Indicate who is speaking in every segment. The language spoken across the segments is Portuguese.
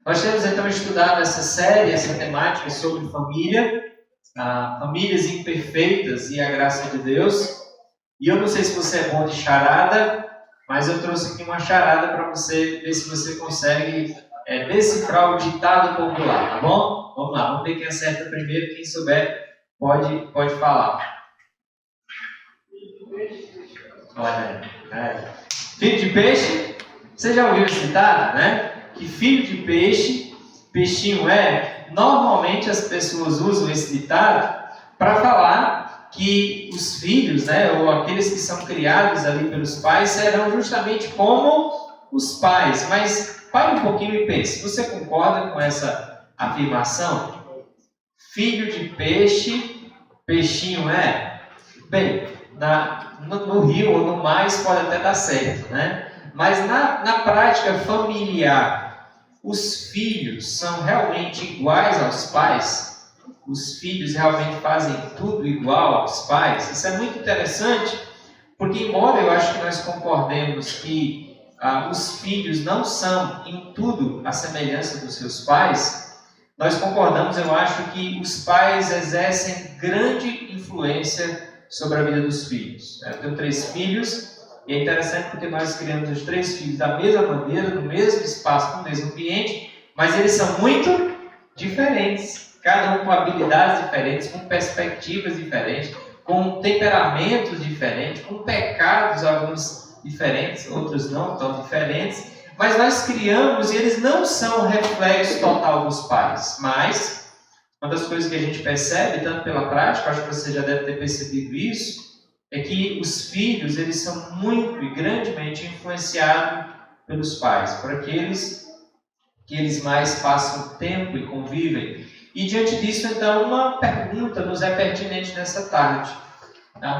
Speaker 1: Nós temos então estudado essa série, essa temática sobre família, famílias imperfeitas e a graça de Deus. E eu não sei se você é bom de charada, mas eu trouxe aqui uma charada para você ver se você consegue decifrar o ditado popular, tá bom? Vamos lá, vamos ver quem acerta primeiro, quem souber pode falar. Olha, filho de peixe, você já ouviu esse ditado, né? Que filho de peixe, peixinho é. Normalmente as pessoas usam esse ditado para falar que os filhos, né, ou aqueles que são criados ali pelos pais, serão justamente como os pais. Mas pare um pouquinho e pense, você concorda com essa afirmação? Filho de peixe, peixinho é? Bem, no rio ou no mar isso pode até dar certo, né? Mas na prática familiar, os filhos são realmente iguais aos pais? Os filhos realmente fazem tudo igual aos pais? Isso é muito interessante, porque embora eu acho que nós concordemos que os filhos não são em tudo a semelhança dos seus pais, nós concordamos, eu acho, que os pais exercem grande influência sobre a vida dos filhos. Eu tenho 3 filhos, e é interessante porque nós criamos os 3 filhos da mesma maneira, no mesmo espaço, no mesmo ambiente, mas eles são muito diferentes, cada um com habilidades diferentes, com perspectivas diferentes, com temperamentos diferentes, com pecados alguns diferentes, outros não tão diferentes, mas nós criamos e eles não são reflexo total dos pais, mas uma das coisas que a gente percebe, tanto pela prática, acho que você já deve ter percebido isso, é que os filhos, eles são muito e grandemente influenciados pelos pais, por aqueles que eles mais passam tempo e convivem. E diante disso, então, uma pergunta nos é pertinente nessa tarde.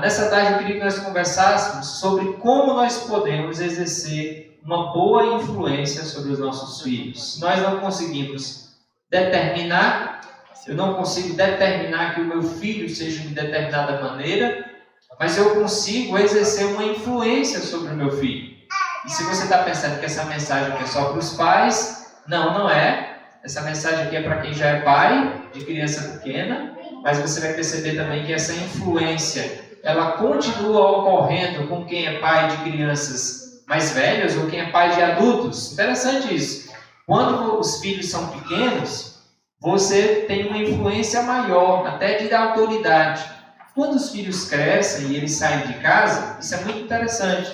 Speaker 1: Nessa tarde eu queria que nós conversássemos sobre como nós podemos exercer uma boa influência sobre os nossos filhos. Nós não conseguimos determinar, eu não consigo determinar que o meu filho seja de determinada maneira, mas eu consigo exercer uma influência sobre o meu filho. E se você está pensando que essa mensagem aqui é só para os pais, não é. Essa mensagem aqui é para quem já é pai de criança pequena, mas você vai perceber também que essa influência, ela continua ocorrendo com quem é pai de crianças mais velhas ou quem é pai de adultos. Interessante isso. Quando os filhos são pequenos, você tem uma influência maior, até de autoridade. Quando os filhos crescem e eles saem de casa, isso é muito interessante.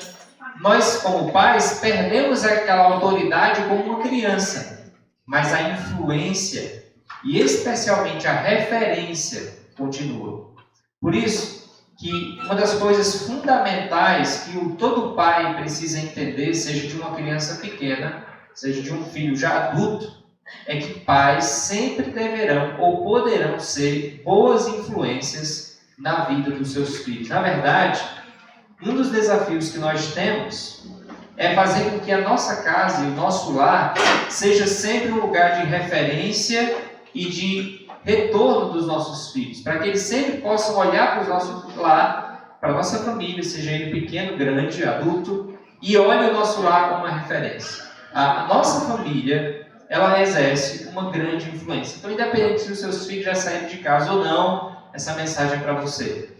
Speaker 1: Nós, como pais, perdemos aquela autoridade como uma criança, mas a influência e especialmente a referência continua. Por isso que uma das coisas fundamentais que todo pai precisa entender, seja de uma criança pequena, seja de um filho já adulto, é que pais sempre deverão ou poderão ser boas influências na vida dos seus filhos. Na verdade, um dos desafios que nós temos é fazer com que a nossa casa e o nosso lar seja sempre um lugar de referência e de retorno dos nossos filhos, para que eles sempre possam olhar para o nosso lar, para a nossa família, seja ele pequeno, grande, adulto, e olhe o nosso lar como uma referência. A nossa família, ela exerce uma grande influência. Então, independente se os seus filhos já saíram de casa ou não, essa mensagem é para você.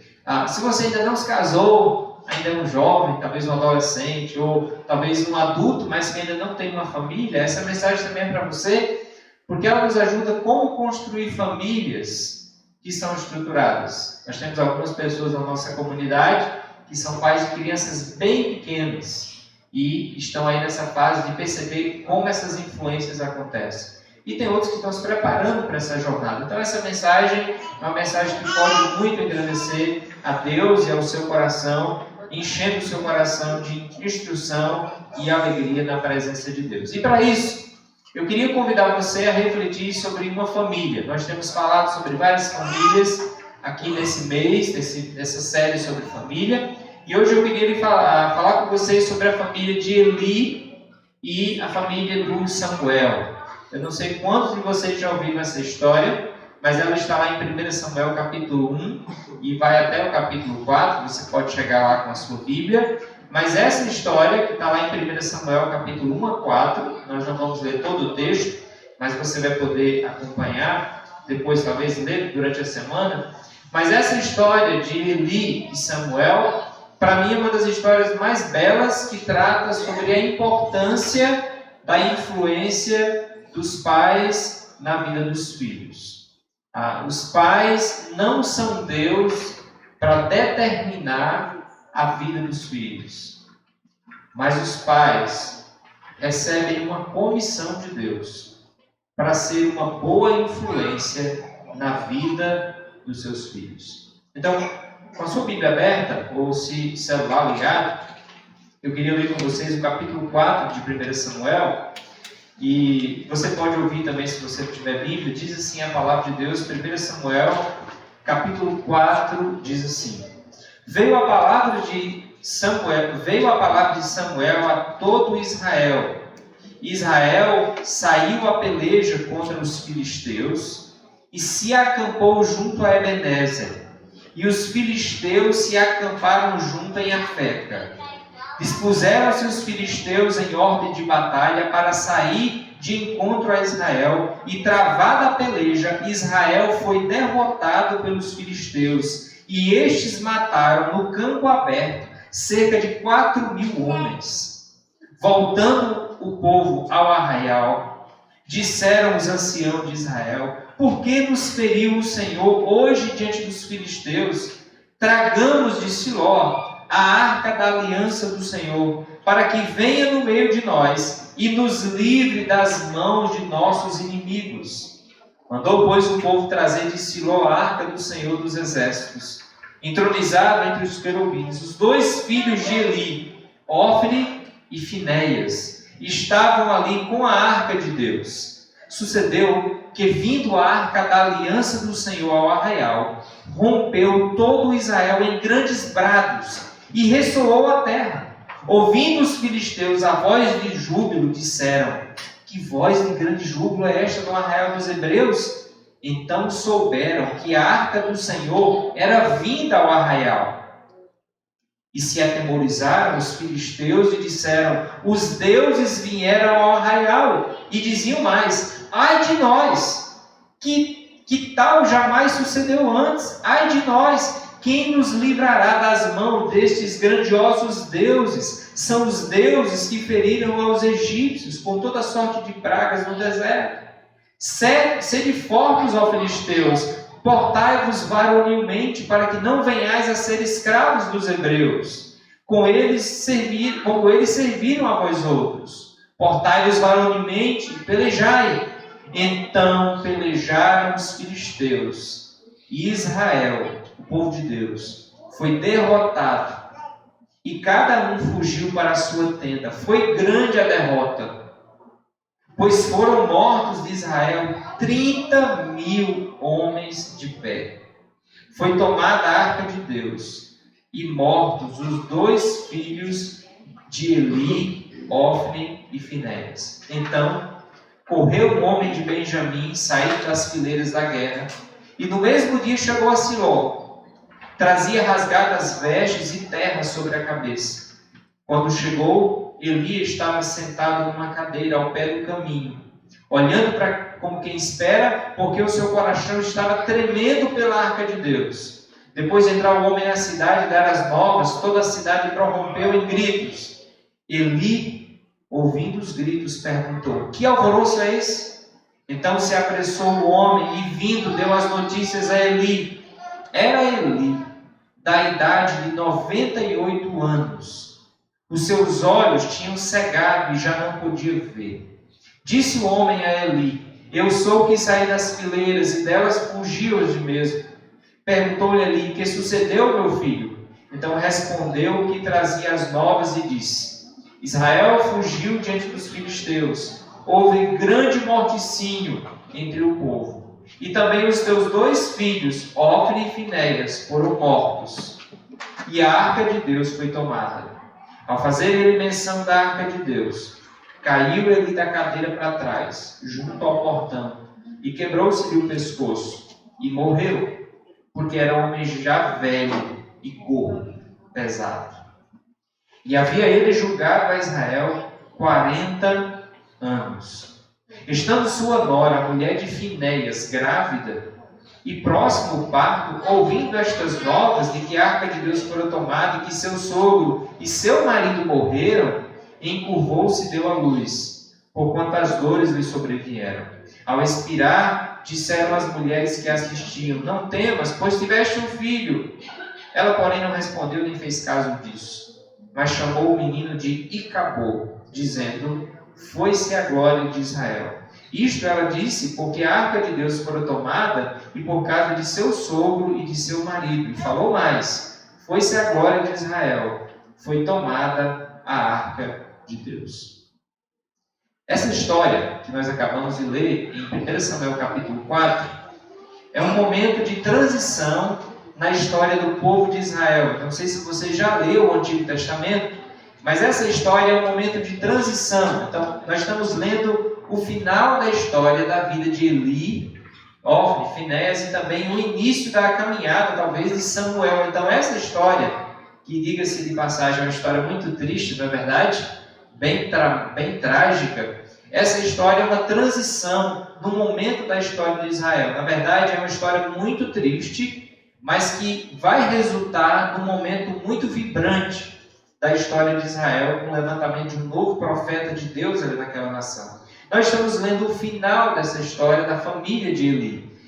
Speaker 1: Se você ainda não se casou, ainda é um jovem, talvez um adolescente, ou talvez um adulto, mas que ainda não tem uma família, essa mensagem também é para você, porque ela nos ajuda como construir famílias que são estruturadas. Nós temos algumas pessoas na nossa comunidade que são pais de crianças bem pequenas e estão aí nessa fase de perceber como essas influências acontecem. E tem outros que estão se preparando para essa jornada. Então essa mensagem é uma mensagem que pode muito engrandecer a Deus e ao seu coração, enchendo o seu coração de instrução e alegria na presença de Deus. E para isso, eu queria convidar você a refletir sobre uma família. Nós temos falado sobre várias famílias aqui nesse mês, nessa série sobre família. E hoje eu queria falar com vocês sobre a família de Eli e a família do Samuel. Eu não sei quantos de vocês já ouviram essa história, mas ela está lá em 1 Samuel capítulo 1 e vai até o capítulo 4, você pode chegar lá com a sua Bíblia. Mas essa história, que está lá em 1 Samuel capítulo 1 a 4, nós não vamos ler todo o texto, mas você vai poder acompanhar, depois talvez ler durante a semana. Mas essa história de Eli e Samuel, para mim é uma das histórias mais belas que trata sobre a importância da influência dos pais na vida dos filhos. Os pais não são Deus para determinar a vida dos filhos, mas os pais recebem uma comissão de Deus para ser uma boa influência na vida dos seus filhos. Então, com a sua Bíblia aberta, ou se celular ligado, eu queria ler com vocês o capítulo 4 de 1 Samuel, e você pode ouvir também se você tiver Bíblia. Diz assim a palavra de Deus, 1 Samuel, capítulo 4, diz assim: Veio a palavra de Samuel a todo Israel. Israel saiu à peleja contra os filisteus e se acampou junto a Ebenezer. E os filisteus se acamparam junto em Afeca. Dispuseram-se os filisteus em ordem de batalha para sair de encontro a Israel, e travada a peleja, Israel foi derrotado pelos filisteus, e estes mataram no campo aberto cerca de 4.000 homens. Voltando o povo ao arraial, disseram os anciãos de Israel: Por que nos feriu o Senhor hoje diante dos filisteus? Tragamos de Siló a arca da aliança do Senhor, para que venha no meio de nós e nos livre das mãos de nossos inimigos. Mandou, pois, o povo trazer de Siló a arca do Senhor dos exércitos, entronizado entre os querubins. Os 2 filhos de Eli, Ofni e Finéias, estavam ali com a arca de Deus. Sucedeu que, vindo a arca da aliança do Senhor ao arraial, rompeu todo Israel em grandes brados e ressoou a terra. Ouvindo os filisteus a voz de júbilo, disseram: Que voz de grande júbilo é esta no arraial dos hebreus? Então souberam que a arca do Senhor era vinda ao arraial. E se atemorizaram os filisteus e disseram: Os deuses vieram ao arraial. E diziam mais: Ai de nós! Que tal jamais sucedeu antes? Ai de nós! Quem nos livrará das mãos destes grandiosos deuses? São os deuses que feriram aos egípcios com toda sorte de pragas no deserto. Sede fortes, ó filisteus, portai-vos varonilmente, para que não venhais a ser escravos dos hebreus, como eles serviram a vós outros. Portai-vos varonilmente e pelejai. Então pelejaram os filisteus, e Israel, o povo de Deus, foi derrotado, e cada um fugiu para a sua tenda. Foi grande a derrota, pois foram mortos de Israel 30.000 homens de pé. Foi tomada a arca de Deus, e mortos os 2 filhos de Eli, Ofni e Finéias. Então correu um homem de Benjamim, saído das fileiras da guerra, e no mesmo dia chegou a Siló. Trazia rasgadas vestes e terra sobre a cabeça. Quando chegou, Eli estava sentado numa cadeira ao pé do caminho, olhando para como quem espera, porque o seu coração estava tremendo pela arca de Deus. Depois de entrar o homem na cidade e dar as novas, toda a cidade prorrompeu em gritos. Eli, ouvindo os gritos, perguntou: Que alvoroço é esse? Então se apressou o homem e, vindo, deu as notícias a Eli. Era Eli, da idade de 98 anos. Os seus olhos tinham cegado e já não podia ver. Disse o homem a Eli: Eu sou o que saí das fileiras e delas fugi hoje mesmo. Perguntou-lhe Eli: Que sucedeu, meu filho? Então respondeu o que trazia as novas e disse: Israel fugiu diante dos filisteus. Houve grande morticínio entre o povo. E também os teus 2 filhos, Ofni e Finéias, foram mortos. E a arca de Deus foi tomada. Ao fazer ele menção da arca de Deus, caiu ele da cadeira para trás, junto ao portão, e quebrou-se-lhe o pescoço, e morreu, porque era um homem já velho e gordo, pesado. E havia ele julgado a Israel 40 anos. Estando sua nora, a mulher de Finéias, grávida, e próximo ao parto, ouvindo estas novas de que a arca de Deus fora tomada e que seu sogro e seu marido morreram, encurvou-se e deu à luz, porquanto as dores lhe sobrevieram. Ao expirar, disseram as mulheres que a assistiam: não temas, pois tiveste um filho. Ela, porém, não respondeu nem fez caso disso, mas chamou o menino de Icabô, dizendo: foi-se a glória de Israel. Isto ela disse porque a arca de Deus fora tomada e por causa de seu sogro e de seu marido. E falou mais: foi-se a glória de Israel, foi tomada a arca de Deus. Essa história que nós acabamos de ler em 1 Samuel capítulo 4 é um momento de transição na história do povo de Israel. Não sei se você já leu o Antigo Testamento, mas essa história é um momento de transição. Então, nós estamos lendo o final da história da vida de Eli, Ofni, Finéias e também o início da caminhada, talvez, de Samuel. Então, essa história, que diga-se de passagem, é uma história muito triste, não é verdade? Bem trágica. Essa história é uma transição no momento da história de Israel. Na verdade, é uma história muito triste, mas que vai resultar num momento muito vibrante da história de Israel, com o levantamento de um novo profeta de Deus ali naquela nação. Nós estamos lendo o final dessa história da família de Eli.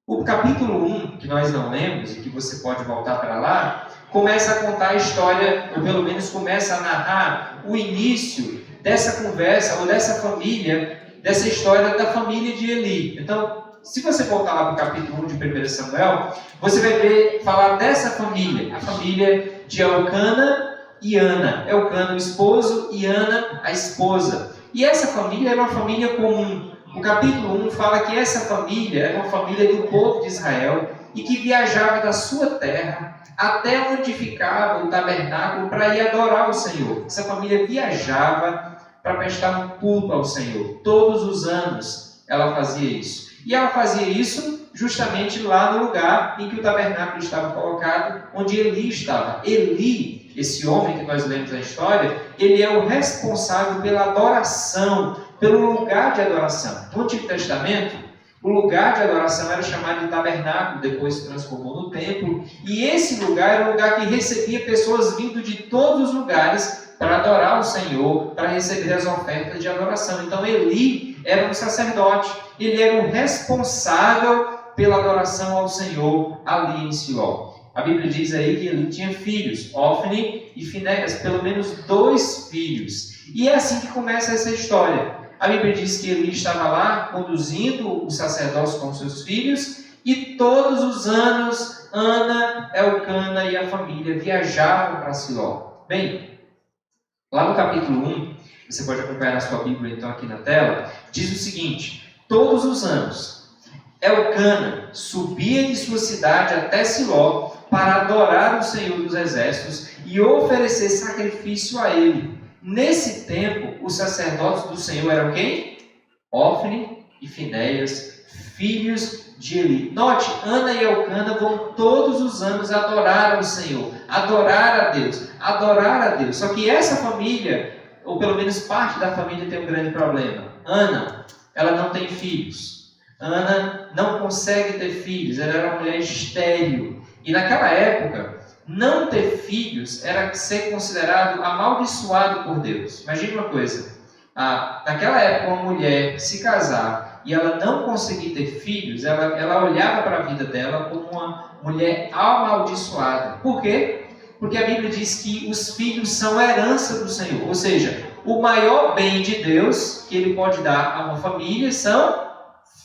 Speaker 1: O capítulo 1, que nós não lemos, e que você pode voltar para lá, começa a contar a história, ou pelo menos começa a narrar o início dessa conversa, ou dessa família, dessa história da família de Eli. Então, se você voltar lá para o capítulo 1 de 1 Samuel, você vai ver falar dessa família, a família de Elcana e Ana. Elcana, o esposo, e Ana, a esposa. E essa família era uma família comum. O capítulo 1 fala que essa família era uma família do povo de Israel e que viajava da sua terra até onde ficava o tabernáculo para ir adorar o Senhor. Essa família viajava para prestar um culto ao Senhor. Todos os anos ela fazia isso. E ela fazia isso justamente lá no lugar em que o tabernáculo estava colocado, onde Eli estava. Eli, esse homem que nós lemos na história, ele é o responsável pela adoração, pelo lugar de adoração. No Antigo Testamento, o lugar de adoração era chamado de tabernáculo, depois se transformou no templo, e esse lugar era um lugar que recebia pessoas vindo de todos os lugares para adorar o Senhor, para receber as ofertas de adoração. Então Eli era um sacerdote, ele era o responsável pela adoração ao Senhor ali em Siló. A Bíblia diz aí que ele tinha filhos, Ofni e Finéias, pelo menos 2 filhos. E é assim que começa essa história. A Bíblia diz que Eli estava lá conduzindo o sacerdócio com seus filhos e todos os anos Ana, Elcana e a família viajavam para Siló. Bem, lá no capítulo 1, você pode acompanhar na sua Bíblia então aqui na tela, diz o seguinte: todos os anos Elcana subia de sua cidade até Siló para adorar o Senhor dos Exércitos e oferecer sacrifício a ele. Nesse tempo, os sacerdotes do Senhor eram quem? Ofni e Finéias, filhos de Eli. Note, Ana e Elcana vão todos os anos adorar ao Senhor, adorar a Deus. Só que essa família, ou pelo menos parte da família, tem um grande problema. Ana, ela não tem filhos. Ana não consegue ter filhos, ela era uma mulher estéril. E naquela época, não ter filhos era ser considerado amaldiçoado por Deus. Imagina uma coisa, naquela época uma mulher se casar e ela não conseguir ter filhos, ela olhava para a vida dela como uma mulher amaldiçoada. Por quê? Porque a Bíblia diz que os filhos são herança do Senhor. Ou seja, o maior bem de Deus que Ele pode dar a uma família são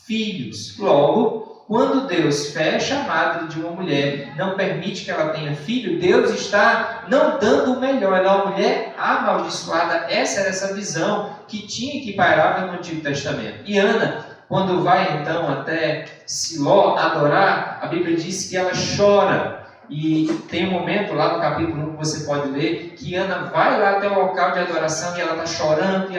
Speaker 1: filhos. Logo, quando Deus fecha a madre de uma mulher, não permite que ela tenha filho, Deus está não dando o melhor, ela é uma mulher amaldiçoada. Essa era essa visão que tinha que pairava no Antigo Testamento. E Ana, quando vai então até Siló adorar, a Bíblia diz que ela chora. E tem um momento lá no capítulo 1 que você pode ler, que Ana vai lá até o local de adoração e ela está chorando,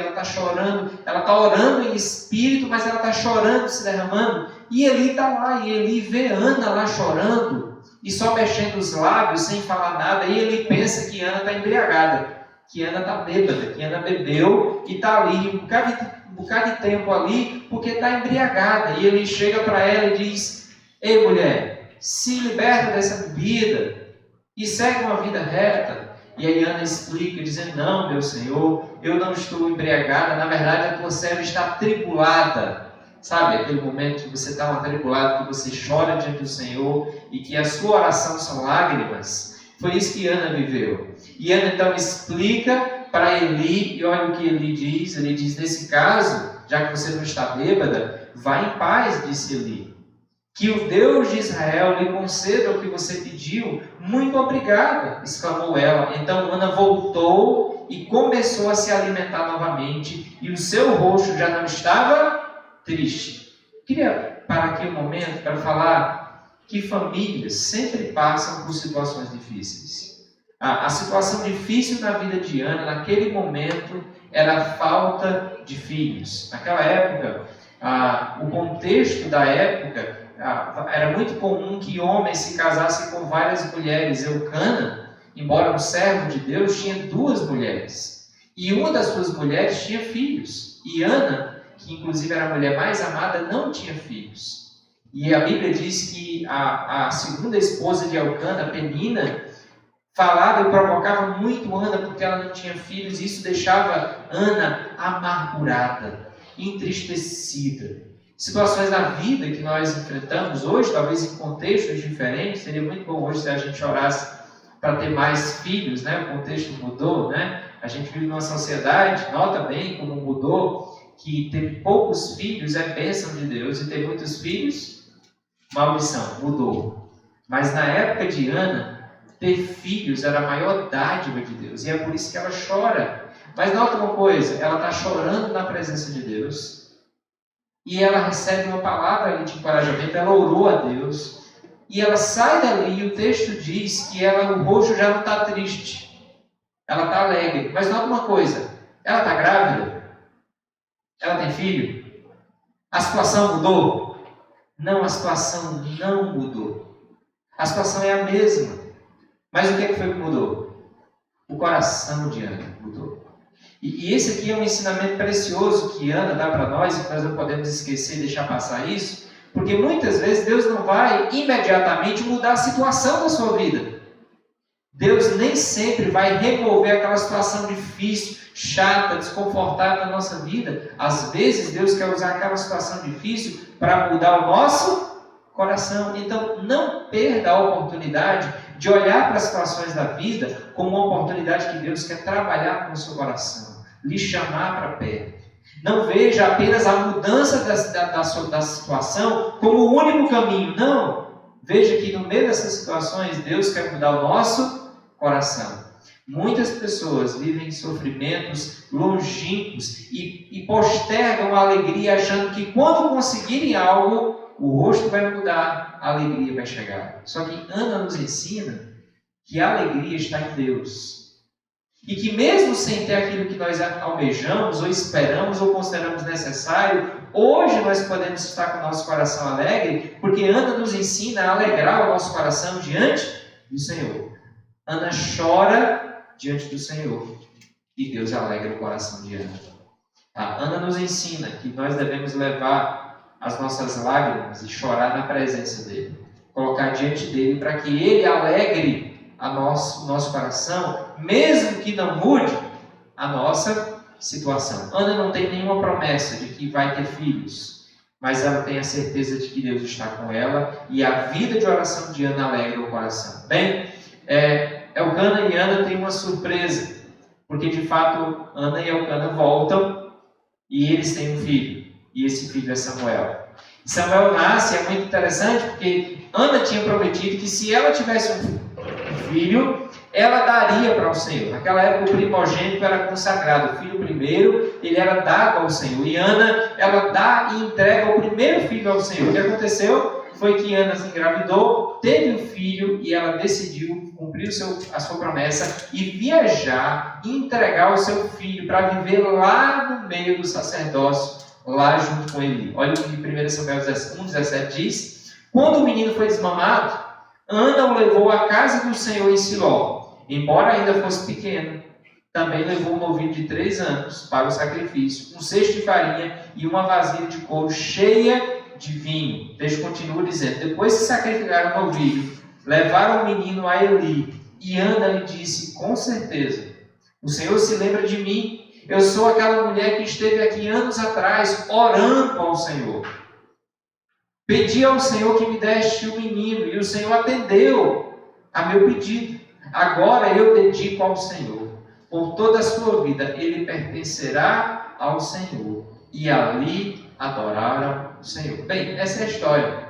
Speaker 1: ela está orando em espírito, mas ela está chorando, se derramando. E Eli está lá, e Eli vê Ana lá chorando, e só mexendo os lábios, sem falar nada, e ele pensa que Ana está embriagada, que Ana está bêbada, que Ana bebeu, e está ali, um bocado bocado de tempo ali, porque está embriagada. E ele chega para ela e diz: ei, mulher, se liberta dessa bebida e segue uma vida reta. E aí Ana explica, dizendo: não, meu Senhor, eu não estou embriagada, na verdade a tua serva está atribulada. Sabe, aquele momento que você está atribulado, que você chora diante do Senhor e que a sua oração são lágrimas. Foi isso que Ana viveu. E Ana então explica para Eli, e olha o que Eli diz. Ele diz: nesse caso, já que você não está bêbada, vá em paz, disse Eli. Que o Deus de Israel lhe conceda o que você pediu. Muito obrigada, exclamou ela. Então Ana voltou e começou a se alimentar novamente, e o seu rosto já não estava triste. Queria parar aqui um momento para falar que famílias sempre passam por situações difíceis. A situação difícil na vida de Ana, naquele momento, era a falta de filhos. Naquela época, o contexto da época, era muito comum que homens se casassem com várias mulheres. Eucana, embora um servo de Deus, tinha 2 mulheres. E uma das suas mulheres tinha filhos. E Ana, que inclusive era a mulher mais amada, não tinha filhos. E a Bíblia diz que a segunda esposa de Eucana, Penina, falava e provocava muito Ana porque ela não tinha filhos. E isso deixava Ana amargurada, entristecida. Situações da vida que nós enfrentamos hoje, talvez em contextos diferentes. Seria muito bom hoje se a gente orasse para ter mais filhos, né? O contexto mudou, né? A gente vive numa sociedade, nota bem como mudou, que ter poucos filhos é bênção de Deus e ter muitos filhos, maldição, mudou. Mas na época de Ana, ter filhos era a maior dádiva de Deus, e é por isso que ela chora. Mas nota uma coisa, ela está chorando na presença de Deus, e ela recebe uma palavra de encorajamento, ela orou a Deus, e ela sai dali, e o texto diz que o rosto já não está triste, ela está alegre. Mas nota uma coisa, ela está grávida? Ela tem filho? A situação mudou? Não, a situação não mudou. A situação é a mesma. Mas o que foi que mudou? O coração de Ana mudou. E esse aqui é um ensinamento precioso que Ana dá para nós, e que nós não podemos esquecer e deixar passar isso, porque muitas vezes Deus não vai imediatamente mudar a situação da sua vida. Deus nem sempre vai remover aquela situação difícil, chata, desconfortável da nossa vida. Às vezes Deus quer usar aquela situação difícil para mudar o nosso coração. Então não perda a oportunidade de olhar para as situações da vida como uma oportunidade que Deus quer trabalhar com o seu coração, lhe chamar para perto. Não veja apenas a mudança da situação como o único caminho. Não. Veja que no meio dessas situações Deus quer mudar o nosso coração. Muitas pessoas vivem sofrimentos longínquos e postergam a alegria, achando que quando conseguirem algo, o rosto vai mudar, a alegria vai chegar. Só que Ana nos ensina que a alegria está em Deus. E que mesmo sem ter aquilo que nós almejamos, ou esperamos, ou consideramos necessário, hoje nós podemos estar com o nosso coração alegre, porque Ana nos ensina a alegrar o nosso coração diante do Senhor. Ana chora diante do Senhor, e Deus alegra o coração de Ana. Ana nos ensina que nós devemos levar as nossas lágrimas e chorar na presença dEle, colocar diante dEle para que Ele alegre o nosso coração, mesmo que não mude a nossa situação. Ana não tem nenhuma promessa de que vai ter filhos, mas ela tem a certeza de que Deus está com ela, e a vida de oração de Ana alegra o coração. Bem, Elcana e Ana têm uma surpresa, porque de fato Ana e Elcana voltam e eles têm um filho, e esse filho é Samuel. Samuel nasce, é muito interessante, porque Ana tinha prometido que se ela tivesse um filho, ela daria para o Senhor. Naquela época o primogênito era consagrado, o filho primeiro, ele era dado ao Senhor. E Ana, ela dá e entrega o primeiro filho ao Senhor. O que aconteceu foi que Ana se engravidou, teve um filho, e ela decidiu cumprir a sua promessa e viajar e entregar o seu filho para viver lá no meio do sacerdócio, lá junto com ele. Olha o que 1 Samuel 1,17 diz: quando o menino foi desmamado, Ana o levou à casa do Senhor em Siló, embora ainda fosse pequeno. também levou um novilho de 3 anos para o sacrifício, um cesto de farinha e uma vasilha de couro cheia de vinho. O texto continua dizendo: depois que sacrificaram o novilho, levaram o menino a Eli, e Ana lhe disse: com certeza, o Senhor se lembra de mim. Eu sou aquela mulher que esteve aqui anos atrás, orando ao Senhor. Pedi ao Senhor que me deste o menino, e o Senhor atendeu a meu pedido. Agora eu dedico ao Senhor. Por toda a sua vida, ele pertencerá ao Senhor. E ali adoraram o Senhor. Bem, essa é a história.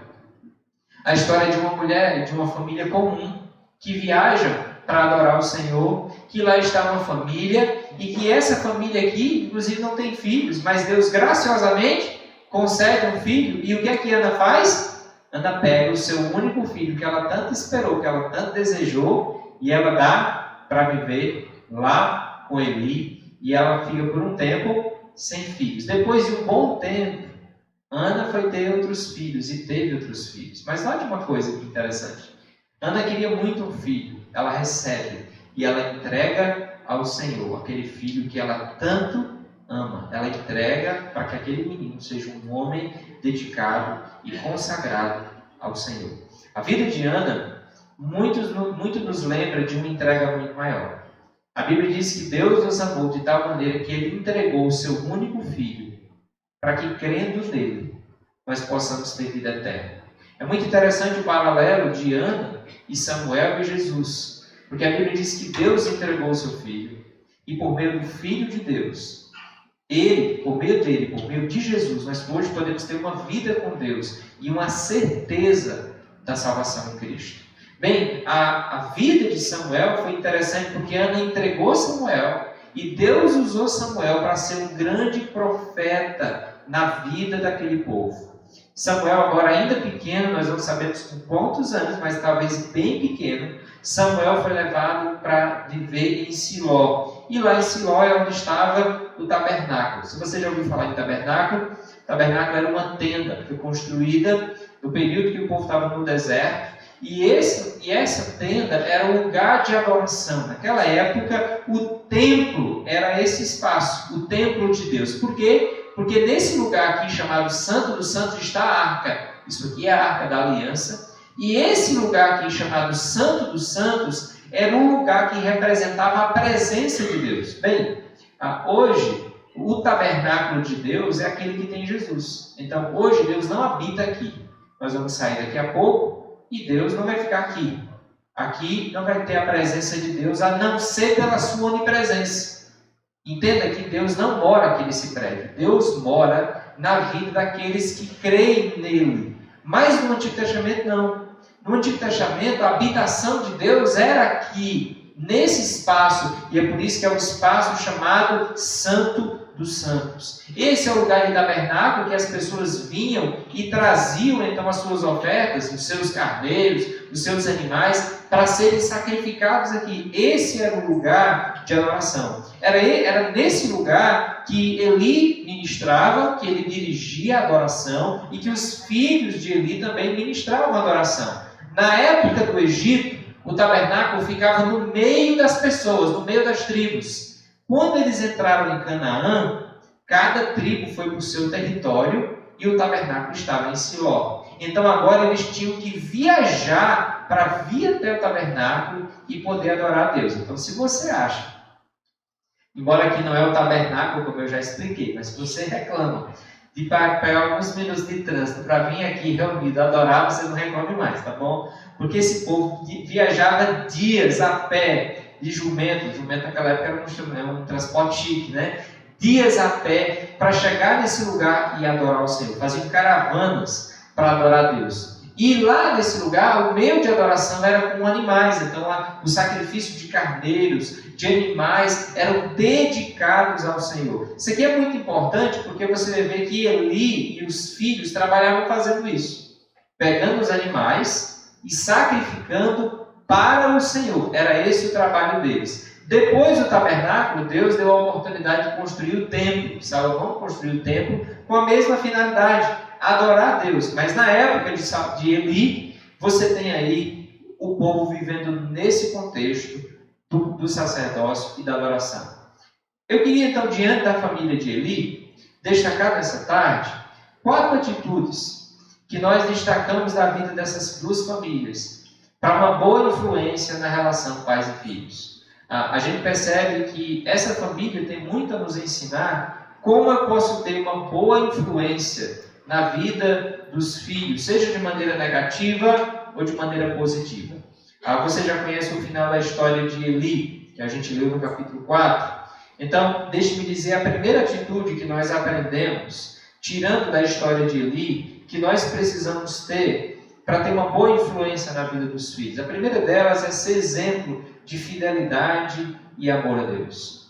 Speaker 1: A história de uma mulher, de uma família comum, que viaja para adorar o Senhor, que lá está uma família, e que essa família aqui, inclusive, não tem filhos, mas Deus graciosamente concede um filho. E o que é que Ana faz? Ana pega o seu único filho, que ela tanto esperou, que ela tanto desejou, e ela dá para viver lá com Eli, e ela fica por um tempo sem filhos. Depois de um bom tempo, Ana foi ter outros filhos, e teve outros filhos. Mas note uma coisa interessante. Ana queria muito um filho, ela recebe, e ela entrega ao Senhor aquele filho que ela tanto ama. Ela entrega para que aquele menino seja um homem dedicado e consagrado ao Senhor. A vida de Ana muito nos lembra de uma entrega muito maior. A Bíblia diz que Deus nos amou de tal maneira que Ele entregou o seu único filho para que, crendo nele, nós possamos ter vida eterna. É muito interessante o paralelo de Ana e Samuel e Jesus. Porque a Bíblia diz que Deus entregou o seu Filho, e por meio do Filho de Deus, Ele, por meio dele, por meio de Jesus, nós hoje podemos ter uma vida com Deus e uma certeza da salvação em Cristo. Bem, a vida de Samuel foi interessante porque Ana entregou Samuel, e Deus usou Samuel para ser um grande profeta na vida daquele povo. Samuel, agora ainda pequeno, nós não sabemos com quantos anos, mas talvez bem pequeno, Samuel foi levado para viver em Siló. E lá em Siló é onde estava o tabernáculo. Se você já ouviu falar em tabernáculo, o tabernáculo era uma tenda que foi construída no período que o povo estava no deserto. E essa tenda era um lugar de adoração. Naquela época, o templo era esse espaço, o templo de Deus. Por quê? Porque nesse lugar aqui chamado Santo dos Santos está a arca. Isso aqui é a arca da aliança. E esse lugar aqui chamado Santo dos Santos era um lugar que representava a presença de Deus. Bem, hoje o tabernáculo de Deus é aquele que tem Jesus. Então hoje Deus não habita aqui. Nós vamos sair daqui a pouco e Deus não vai ficar aqui. Aqui não vai ter a presença de Deus a não ser pela sua onipresença. Entenda que Deus não mora aqui nesse prédio. Deus mora na vida daqueles que creem nele. Mas no Antigo Testamento não. No Antigo Testamento a habitação de Deus era aqui, nesse espaço. E é por isso que é o espaço chamado Santo dos Santos. Esse é o lugar de tabernáculo que as pessoas vinham e traziam então as suas ofertas, os seus carneiros, os seus animais, para serem sacrificados aqui. Esse era o lugar de adoração. Era nesse lugar que Eli ministrava, que ele dirigia a adoração e que os filhos de Eli também ministravam a adoração. Na época do Egito, o tabernáculo ficava no meio das pessoas, no meio das tribos. Quando eles entraram em Canaã, cada tribo foi para o seu território e o tabernáculo estava em Siló. Então agora eles tinham que viajar para vir até o tabernáculo e poder adorar a Deus. Então se você acha, embora aqui não é o tabernáculo, como eu já expliquei, mas se você reclama de pegar alguns minutos de trânsito para vir aqui reunido adorar, você não reclame mais, tá bom? Porque esse povo viajava dias a pé de jumento. Jumento naquela época era um transporte chique, né? Dias a pé para chegar nesse lugar e adorar o Senhor. Faziam caravanas para adorar a Deus. E lá nesse lugar, o meio de adoração era com animais. Então, o sacrifício de carneiros, de animais, eram dedicados ao Senhor. Isso aqui é muito importante porque você vai ver que Eli e os filhos trabalhavam fazendo isso. Pegando os animais e sacrificando para o Senhor. Era esse o trabalho deles. Depois do tabernáculo, Deus deu a oportunidade de construir o templo. Salomão construiu o templo com a mesma finalidade, adorar a Deus. Mas na época de Eli, você tem aí o povo vivendo nesse contexto do sacerdócio e da adoração. Eu queria então, diante da família de Eli, destacar nessa tarde 4 atitudes que nós destacamos da vida dessas 2 famílias para uma boa influência na relação pais e filhos. A gente percebe que essa família tem muito a nos ensinar como eu posso ter uma boa influência na vida dos filhos, seja de maneira negativa ou de maneira positiva. Você já conhece o final da história de Eli, que a gente leu no capítulo 4. Então, deixe-me dizer a primeira atitude que nós aprendemos, tirando da história de Eli, que nós precisamos ter para ter uma boa influência na vida dos filhos. A primeira delas é ser exemplo de fidelidade e amor a Deus.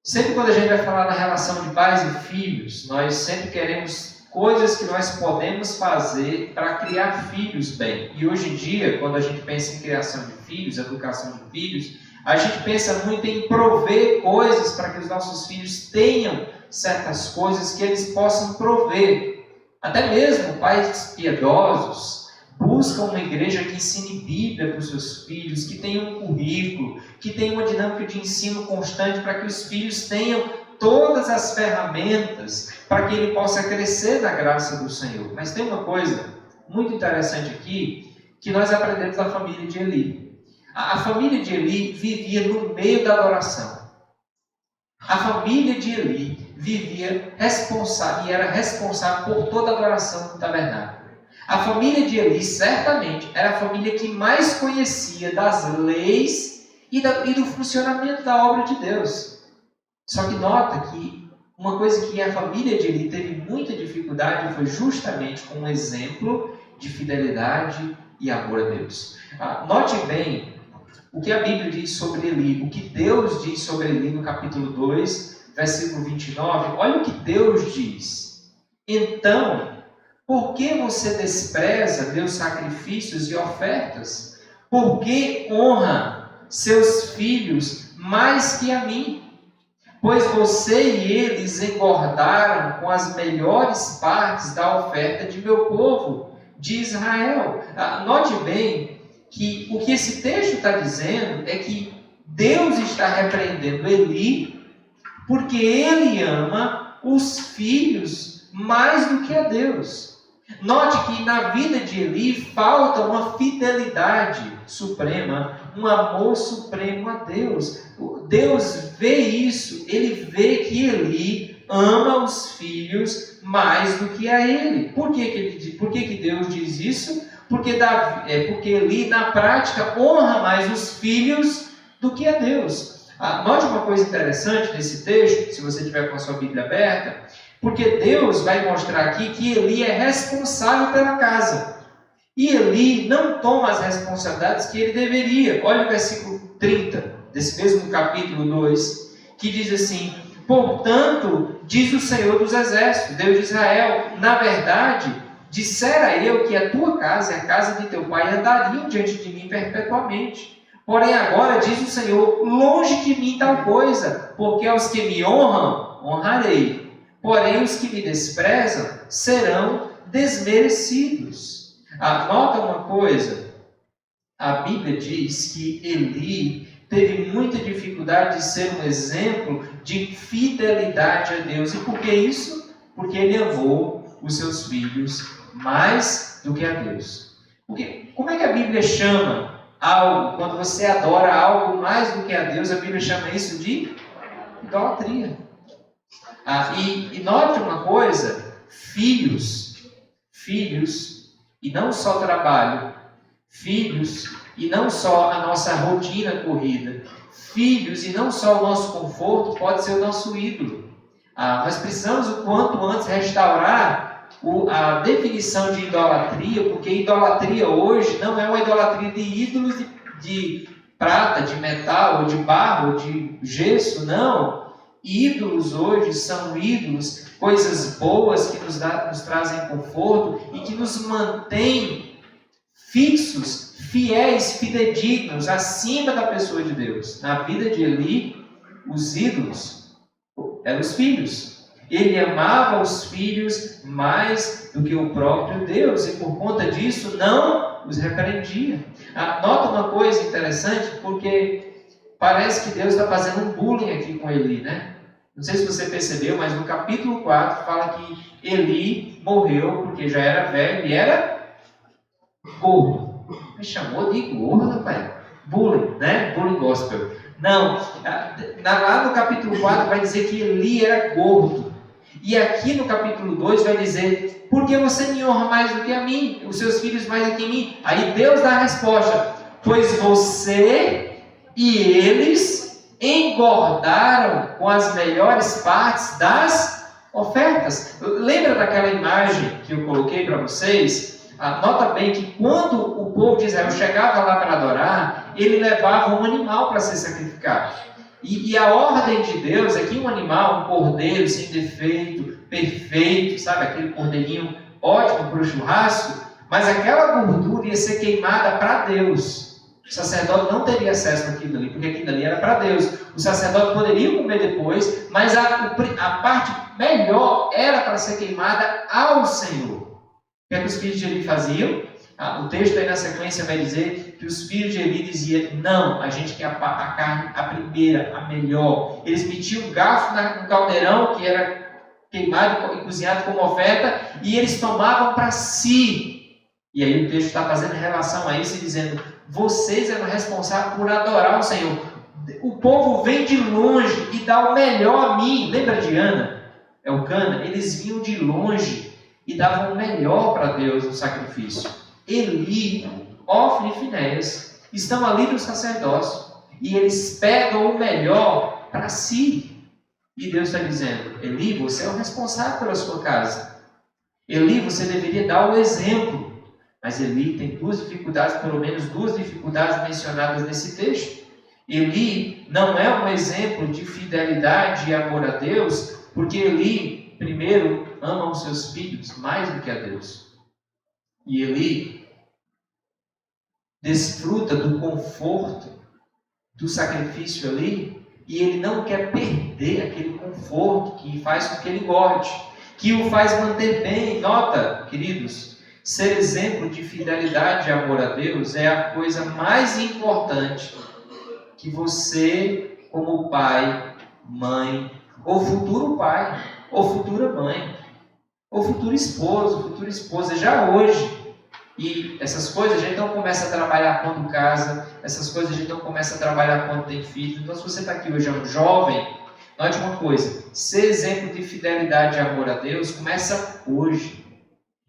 Speaker 1: Sempre quando a gente vai falar da relação de pais e filhos, nós sempre queremos coisas que nós podemos fazer para criar filhos bem. E hoje em dia, quando a gente pensa em criação de filhos, educação de filhos, a gente pensa muito em prover coisas para que os nossos filhos tenham certas coisas que eles possam prover. Até mesmo pais piedosos buscam uma igreja que ensine Bíblia para os seus filhos, que tenha um currículo, que tenha uma dinâmica de ensino constante para que os filhos tenham todas as ferramentas para que ele possa crescer na graça do Senhor. Mas tem uma coisa muito interessante aqui, que nós aprendemos da família de Eli. A família de Eli vivia no meio da adoração. A família de Eli vivia responsável e era responsável por toda a adoração do tabernáculo. A família de Eli certamente era a família que mais conhecia das leis e do funcionamento da obra de Deus. Só que nota que uma coisa que a família de Eli teve muita dificuldade foi justamente com um exemplo de fidelidade e amor a Deus. Note bem o que a Bíblia diz sobre Eli, o que Deus diz sobre Eli no capítulo 2, versículo 29. Olha o que Deus diz. Então, por que você despreza meus sacrifícios e ofertas? Por que honra seus filhos mais que a mim? Pois você e eles engordaram com as melhores partes da oferta de meu povo, de Israel. Note bem que o que esse texto está dizendo é que Deus está repreendendo Eli porque ele ama os filhos mais do que a Deus. Note que na vida de Eli falta uma fidelidade suprema, um amor supremo a Deus. Deus vê isso, ele vê que Eli ama os filhos mais do que a ele. Por que Deus diz isso? Porque Eli, na prática, honra mais os filhos do que a Deus. Note uma coisa interessante nesse texto, se você tiver com a sua Bíblia aberta, porque Deus vai mostrar aqui que Eli é responsável pela casa. E Eli não toma as responsabilidades que ele deveria. Olha o versículo 30, desse mesmo capítulo 2, que diz assim: portanto, diz o Senhor dos Exércitos, Deus de Israel, na verdade, dissera eu que a tua casa e a casa de teu pai andariam diante de mim perpetuamente. Porém agora, diz o Senhor, longe de mim tal coisa, porque aos que me honram, honrarei. Porém os que me desprezam serão desmerecidos. Nota uma coisa, a Bíblia diz que Eli teve muita dificuldade de ser um exemplo de fidelidade a Deus. E por que isso? Porque ele amou os seus filhos mais do que a Deus. Porque, como é que a Bíblia chama algo, quando você adora algo mais do que a Deus, a Bíblia chama isso de idolatria. E note uma coisa, filhos, e não só trabalho, filhos, e não só a nossa rotina corrida, filhos, e não só o nosso conforto, pode ser o nosso ídolo. Nós precisamos, o quanto antes, restaurar a definição de idolatria, porque idolatria hoje não é uma idolatria de ídolos de prata, de metal, ou de barro, ou de gesso, não. Ídolos hoje são ídolos, coisas boas que nos trazem conforto e que nos mantêm fixos, fiéis, fidedignos, acima da pessoa de Deus. Na vida de Eli, os ídolos eram os filhos. Ele amava os filhos mais do que o próprio Deus e por conta disso não os repreendia. Nota uma coisa interessante, porque parece que Deus está fazendo um bullying aqui com Eli, né? Não sei se você percebeu, mas no capítulo 4 fala que Eli morreu porque já era velho e era gordo. Me chamou de gordo, rapaz. Bullying, né? Bullying gospel. Não, lá no capítulo 4 vai dizer que Eli era gordo. E aqui no capítulo 2 vai dizer, porque você me honra mais do que a mim, os seus filhos mais do que mim. Aí Deus dá a resposta, pois você e eles engordaram com as melhores partes das ofertas. Lembra daquela imagem que eu coloquei para vocês? Nota bem que quando o povo de Israel chegava lá para adorar, ele levava um animal para ser sacrificado. E a ordem de Deus é que um animal, um cordeiro sem defeito, perfeito, sabe? Aquele cordeirinho ótimo para o churrasco, mas aquela gordura ia ser queimada para Deus. O sacerdote não teria acesso àquilo ali, porque aquilo ali era para Deus. O sacerdote poderia comer depois, mas a parte melhor era para ser queimada ao Senhor. O que é que os filhos de Eli faziam? O texto aí na sequência vai dizer que os filhos de Eli diziam, não, a gente quer a carne, a primeira, a melhor. Eles metiam um garfo no caldeirão, que era queimado e cozinhado como oferta, e eles tomavam para si. E aí o texto está fazendo relação a isso, dizendo, vocês eram responsáveis por adorar o Senhor. O povo vem de longe e dá o melhor a mim. Lembra de Ana? Elcana? Eles vinham de longe e davam o melhor para Deus no sacrifício. Eli, Ofni e Finéias estão ali no sacerdócio e eles pegam o melhor para si. E Deus está dizendo, Eli, você é o responsável pela sua casa. Eli, você deveria dar o exemplo. Mas Eli tem duas dificuldades, pelo menos duas dificuldades mencionadas nesse texto. Eli não é um exemplo de fidelidade e amor a Deus, porque Eli, primeiro, ama os seus filhos mais do que a Deus. E Eli desfruta do conforto do sacrifício ali, e ele não quer perder aquele conforto que faz com que ele engorde, que o faz manter bem. Nota, queridos, ser exemplo de fidelidade e amor a Deus é a coisa mais importante que você, como pai, mãe, ou futuro pai, ou futura mãe, ou futuro esposo, futura esposa, já hoje. E essas coisas a gente não começa a trabalhar quando casa, essas coisas a gente não começa a trabalhar quando tem filho. Então, se você está aqui hoje, é um jovem, note uma coisa, ser exemplo de fidelidade e amor a Deus começa hoje.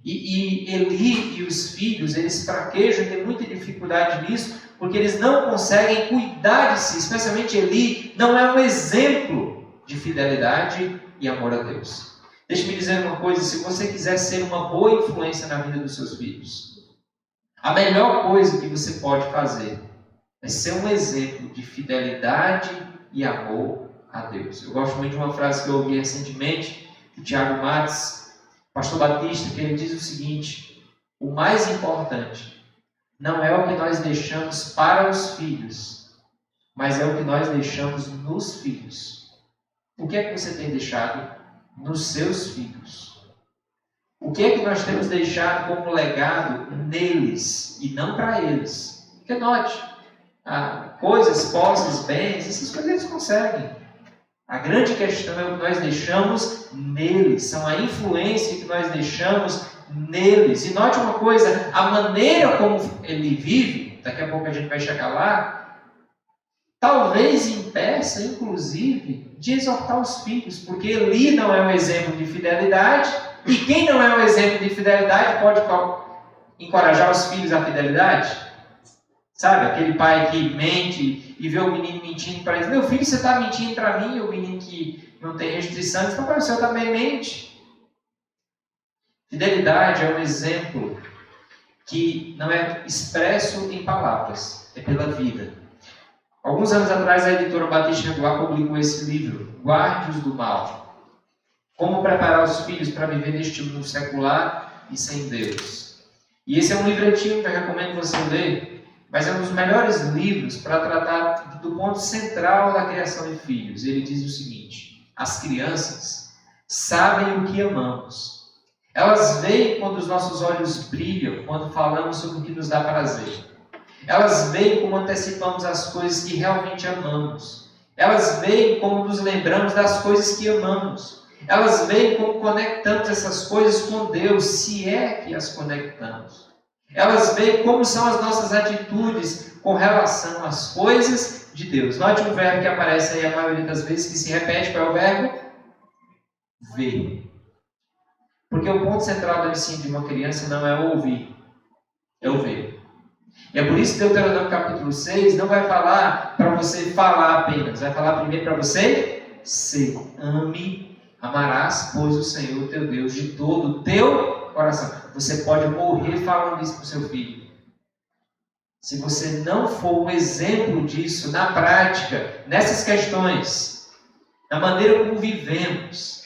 Speaker 1: E Eli e os filhos, eles fraquejam, têm muita dificuldade nisso, porque eles não conseguem cuidar de si, especialmente Eli, não é um exemplo de fidelidade e amor a Deus. Deixe-me dizer uma coisa, se você quiser ser uma boa influência na vida dos seus filhos, a melhor coisa que você pode fazer é ser um exemplo de fidelidade e amor a Deus. Eu gosto muito de uma frase que eu ouvi recentemente, do Tiago Matos, pastor batista, que ele diz o seguinte, o mais importante não é o que nós deixamos para os filhos, mas é o que nós deixamos nos filhos. O que é que você tem deixado nos seus filhos? O que é que nós temos deixado como legado neles e não para eles? Porque note, coisas, posses, bens, essas coisas eles conseguem. A grande questão é o que nós deixamos neles, são a influência que nós deixamos neles. E note uma coisa, a maneira como ele vive, daqui a pouco a gente vai chegar lá, talvez impeça, inclusive, de exortar os filhos, porque Eli não é um exemplo de fidelidade, e quem não é um exemplo de fidelidade pode encorajar os filhos à fidelidade? Sabe, aquele pai que mente e vê o menino mentindo para ele, meu filho, você está mentindo para mim, o menino que não tem restrição, diz, papai, o senhor também mente. Fidelidade é um exemplo que não é expresso em palavras, é pela vida. Alguns anos atrás, a editora Batista Regoar publicou esse livro, Guarde-os do Mal. Como preparar os filhos para viver neste mundo secular e sem Deus. E esse é um livretinho que eu recomendo você ler, mas é um dos melhores livros para tratar do ponto central da criação de filhos. Ele diz o seguinte, as crianças sabem o que amamos. Elas veem quando os nossos olhos brilham, quando falamos sobre o que nos dá prazer. Elas veem como antecipamos as coisas que realmente amamos. Elas veem como nos lembramos das coisas que amamos. Elas veem como conectamos essas coisas com Deus, se é que as conectamos. Elas veem como são as nossas atitudes com relação às coisas de Deus. Note um verbo que aparece aí a maioria das vezes, que se repete, qual é o verbo? Ver. Porque o ponto central do ensino de uma criança não é o ouvir, é o ver. E é por isso que Deuteronômio capítulo 6 não vai falar para você falar apenas, vai falar primeiro para você ser. Ame, amarás, pois, o Senhor teu Deus de todo o teu coração. Você pode morrer falando isso para o seu filho. Se você não for um exemplo disso na prática, nessas questões, na maneira como vivemos,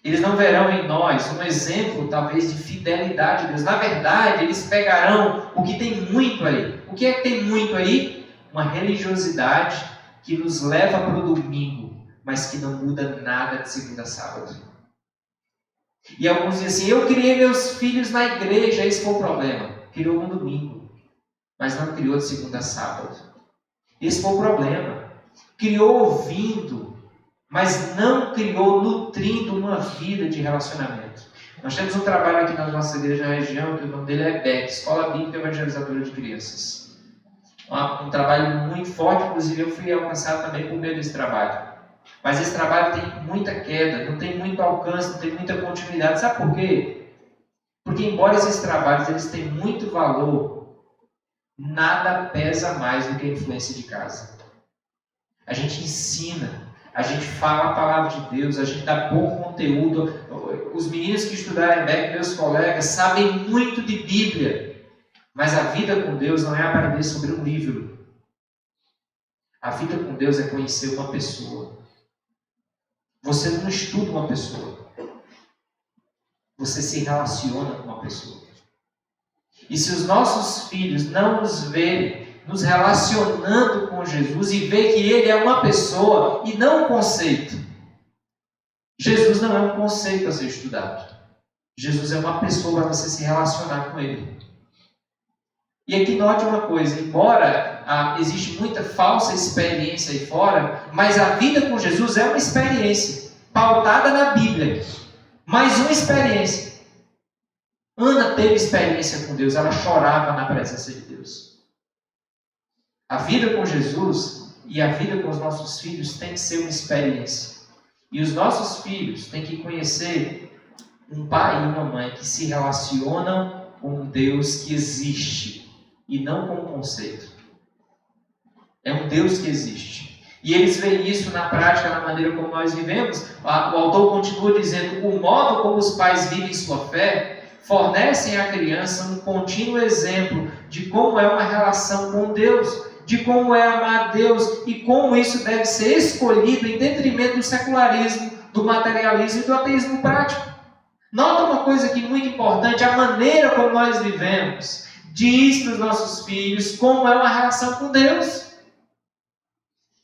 Speaker 1: eles não verão em nós um exemplo, talvez, de fidelidade a Deus. Na verdade, eles pegarão o que tem muito aí. O que é que tem muito aí? Uma religiosidade que nos leva para o domingo, mas que não muda nada de segunda a sábado. E alguns dizem assim, eu criei meus filhos na igreja, esse foi o problema. Criou no domingo, mas não criou de segunda a sábado. Esse foi o problema. Criou ouvindo, mas não criou nutrindo uma vida de relacionamento. Nós temos um trabalho aqui na nossa igreja na região, que o nome dele é BEC, Escola Bíblica Evangelizadora de Crianças. Um trabalho muito forte, inclusive eu fui alcançado também por meio desse trabalho. Mas esse trabalho tem muita queda, não tem muito alcance, não tem muita continuidade. Sabe por quê? Porque embora esses trabalhos eles tenham muito valor, nada pesa mais do que a influência de casa. A gente ensina, a gente fala a palavra de Deus, a gente dá bom conteúdo. Os meninos que estudaram BEC, meus colegas, sabem muito de Bíblia. Mas a vida com Deus não é aprender sobre um livro. A vida com Deus é conhecer uma pessoa. Você não estuda uma pessoa. Você se relaciona com uma pessoa. E se os nossos filhos não nos verem nos relacionando com Jesus e ver que Ele é uma pessoa e não um conceito. Jesus não é um conceito a ser estudado. Jesus é uma pessoa para você se relacionar com Ele. E aqui note uma coisa, embora existe muita falsa experiência aí fora, mas a vida com Jesus é uma experiência, pautada na Bíblia. Mais uma experiência. Ana teve experiência com Deus, ela chorava na presença de Deus. A vida com Jesus e a vida com os nossos filhos tem que ser uma experiência. E os nossos filhos têm que conhecer um pai e uma mãe que se relacionam com um Deus que existe e não com um conceito. É um Deus que existe. E eles veem isso na prática, na maneira como nós vivemos. O autor continua dizendo, o modo como os pais vivem sua fé fornecem à criança um contínuo exemplo de como é uma relação com Deus, de como é amar Deus e como isso deve ser escolhido em detrimento do secularismo, do materialismo e do ateísmo prático. Nota uma coisa aqui muito importante, a maneira como nós vivemos diz para os nossos filhos como é uma relação com Deus.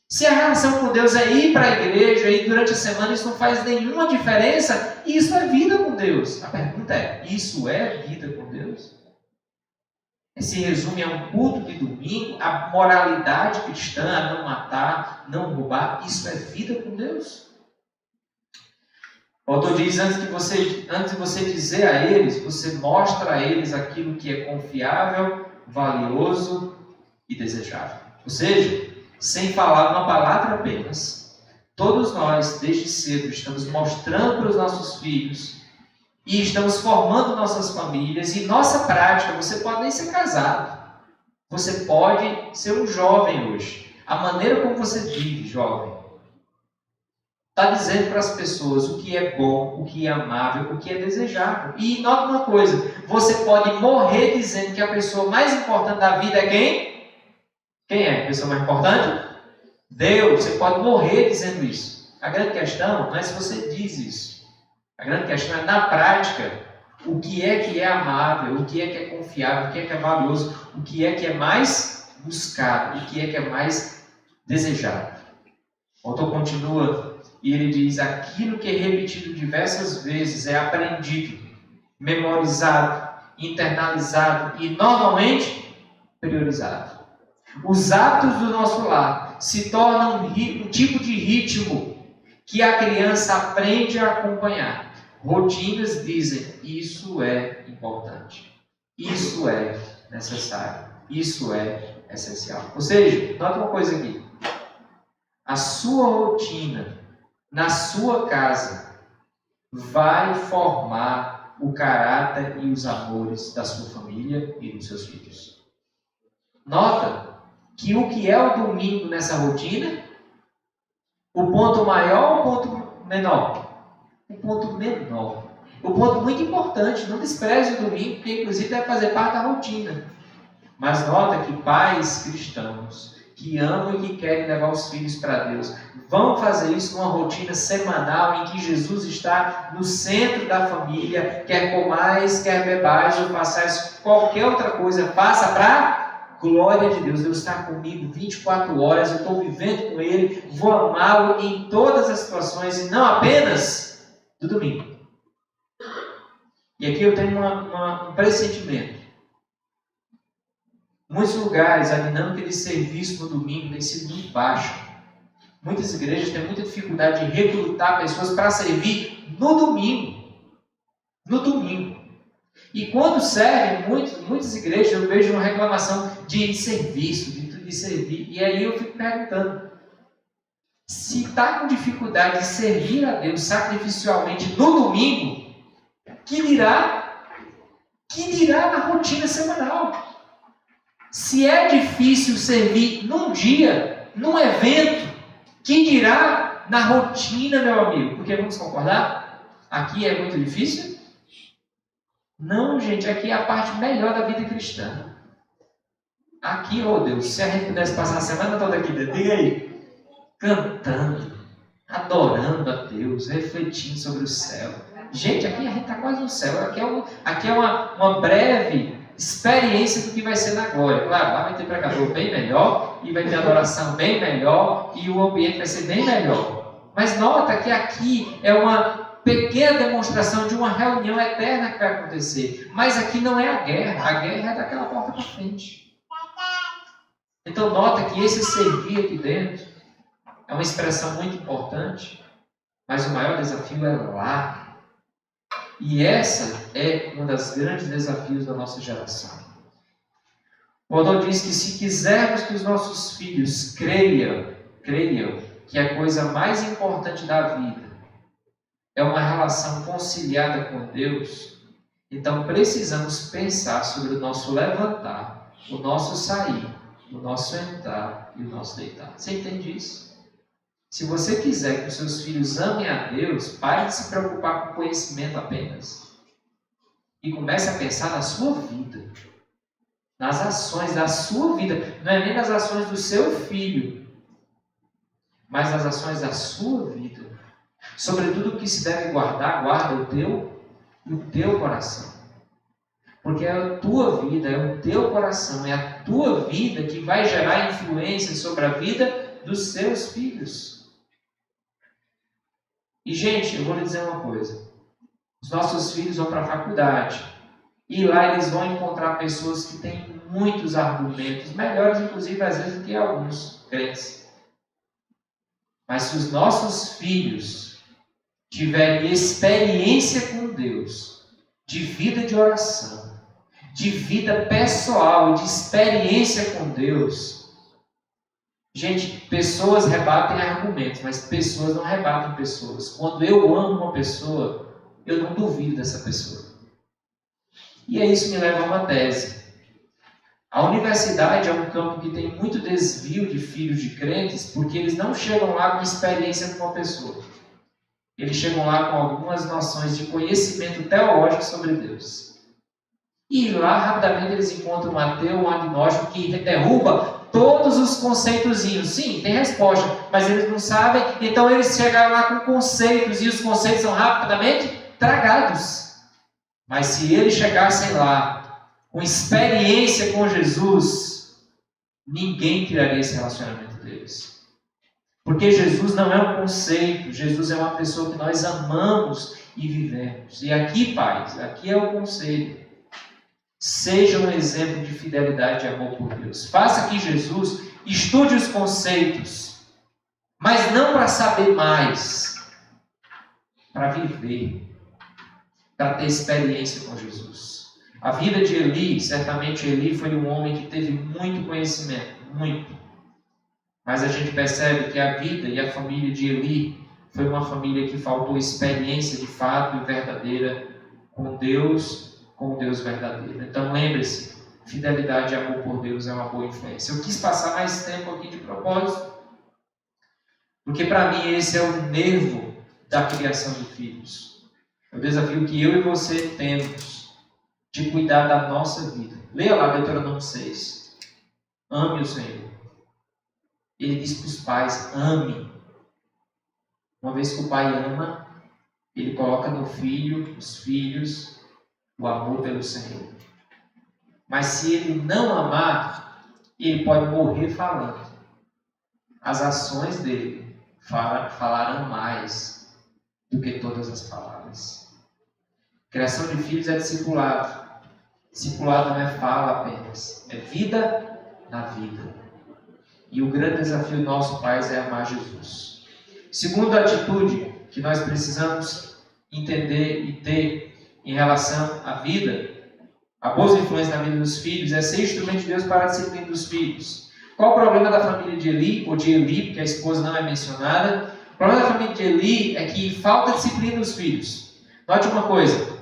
Speaker 1: Se a relação com Deus é ir para a igreja e durante a semana isso não faz nenhuma diferença, isso é vida com Deus. A pergunta é, isso é vida com Deus? Se resume a um culto de domingo, a moralidade cristã, a não matar, não roubar, isso é vida com Deus? O autor diz, antes de você dizer a eles, você mostra a eles aquilo que é confiável, valioso e desejável. Ou seja, sem falar uma palavra apenas, todos nós, desde cedo, estamos mostrando para os nossos filhos e estamos formando nossas famílias e nossa prática. Você pode nem ser casado, você pode ser um jovem hoje. A maneira como você vive, jovem, está dizendo para as pessoas o que é bom, o que é amável, o que é desejável. E nota uma coisa, você pode morrer dizendo que a pessoa mais importante da vida é quem? Quem é a pessoa mais importante? Deus. Você pode morrer dizendo isso. A grande questão não é se você diz isso. A grande questão é, na prática, o que é amável, o que é confiável, o que é valioso, o que é mais buscado, o que é mais desejado. O autor continua e ele diz, aquilo que é repetido diversas vezes é aprendido, memorizado, internalizado e, normalmente, priorizado. Os hábitos do nosso lar se tornam um tipo de ritmo que a criança aprende a acompanhar. Rotinas dizem, isso é importante, isso é necessário, isso é essencial. Ou seja, nota uma coisa aqui. A sua rotina na sua casa vai formar o caráter e os amores da sua família e dos seus filhos. Nota que o que é o domingo nessa rotina? O ponto maior ou o ponto menor? O ponto menor. O ponto muito importante, não despreze o domingo, porque inclusive deve fazer parte da rotina. Mas nota que pais cristãos que amam e que querem levar os filhos para Deus vão fazer isso numa rotina semanal em que Jesus está no centro da família, quer comais, quer bebais ou façais qualquer outra coisa, faça para glória de Deus. Deus está comigo 24 horas, eu estou vivendo com Ele, vou amá-lo em todas as situações e não apenas do domingo. E aqui eu tenho um pressentimento. Em muitos lugares, a dinâmica de serviço no domingo tem sido muito baixa. Muitas igrejas têm muita dificuldade de recrutar pessoas para servir no domingo. No domingo. E quando servem, muitas igrejas, eu vejo uma reclamação de serviço, de servir. E aí eu fico perguntando, se está com dificuldade de servir a Deus sacrificialmente no domingo, que dirá na rotina semanal? Se é difícil servir num dia, num evento, que dirá na rotina, meu amigo? Porque vamos concordar? Aqui é muito difícil? Não, gente, aqui é a parte melhor da vida cristã. Aqui, oh Deus, se a gente pudesse passar a semana toda aqui dentro, diga aí, cantando, adorando a Deus, refletindo sobre o céu. Gente, aqui a gente está quase no céu. Aqui é uma breve experiência do que vai ser na glória. Claro, lá vai ter pregador bem melhor, e vai ter adoração bem melhor, e o ambiente vai ser bem melhor. Mas nota que aqui é uma pequena demonstração de uma reunião eterna que vai acontecer. Mas aqui não é a guerra é daquela porta para frente. Então nota que esse servir aqui dentro é uma expressão muito importante, mas o maior desafio é lá. E essa é um dos grandes desafios da nossa geração. Paulo diz que se quisermos que os nossos filhos creiam que a coisa mais importante da vida é uma relação conciliada com Deus, então precisamos pensar sobre o nosso levantar, o nosso sair, o nosso entrar e o nosso deitar. Você entende isso? Se você quiser que os seus filhos amem a Deus, pare de se preocupar com conhecimento apenas. E comece a pensar na sua vida. Nas ações da sua vida. Não é nem nas ações do seu filho, mas nas ações da sua vida. Sobretudo o que se deve guarda o teu coração. Porque é a tua vida, é o teu coração, é a tua vida que vai gerar influência sobre a vida dos seus filhos. E, gente, eu vou lhe dizer uma coisa. Os nossos filhos vão para a faculdade. E lá eles vão encontrar pessoas que têm muitos argumentos, melhores, inclusive, às vezes, do que alguns crentes. Mas se os nossos filhos tiverem experiência com Deus, de vida de oração, de vida pessoal, de experiência com Deus, gente, pessoas rebatem argumentos, mas pessoas não rebatem pessoas. Quando eu amo uma pessoa, eu não duvido dessa pessoa. E isso me leva a uma tese. A universidade é um campo que tem muito desvio de filhos de crentes, porque eles não chegam lá com experiência com uma pessoa. Eles chegam lá com algumas noções de conhecimento teológico sobre Deus. E lá, rapidamente, eles encontram um ateu, um agnóstico que derruba todos os conceitozinhos. Sim, tem resposta, mas eles não sabem, então eles chegaram lá com conceitos, e os conceitos são rapidamente tragados. Mas se eles chegassem lá com experiência com Jesus, ninguém tiraria esse relacionamento deles. Porque Jesus não é um conceito, Jesus é uma pessoa que nós amamos e vivemos. E aqui, pais, aqui é o conselho. Seja um exemplo de fidelidade e amor por Deus. Faça que Jesus estude os conceitos, mas não para saber mais, para viver, para ter experiência com Jesus. A vida de Eli, certamente Eli foi um homem que teve muito conhecimento, muito. Mas a gente percebe que a vida e a família de Eli foi uma família que faltou experiência de fato e verdadeira com o Deus verdadeiro. Então lembre-se, fidelidade e amor por Deus é uma boa influência. Eu quis passar mais tempo aqui de propósito, porque para mim esse é o nervo da criação de filhos. É o desafio que eu e você temos de cuidar da nossa vida. Leia lá Deuteronômio 6. Ame o Senhor. Ele diz para os pais, ame. Uma vez que o pai ama, ele coloca no filho, nos filhos, o amor pelo Senhor. Mas se ele não amar, ele pode morrer falando. As ações dele falarão mais do que todas as palavras. Criação de filhos é discipulado. Discipulado não é fala apenas, é vida na vida. E o grande desafio nosso, pais, é amar Jesus. Segunda atitude que nós precisamos entender e ter em relação à vida, a boa influência na vida dos filhos, é ser instrumento de Deus para a disciplina dos filhos. Qual o problema da família de Eli, ou de Eli, porque a esposa não é mencionada? O problema da família de Eli é que falta disciplina dos filhos. Note uma coisa,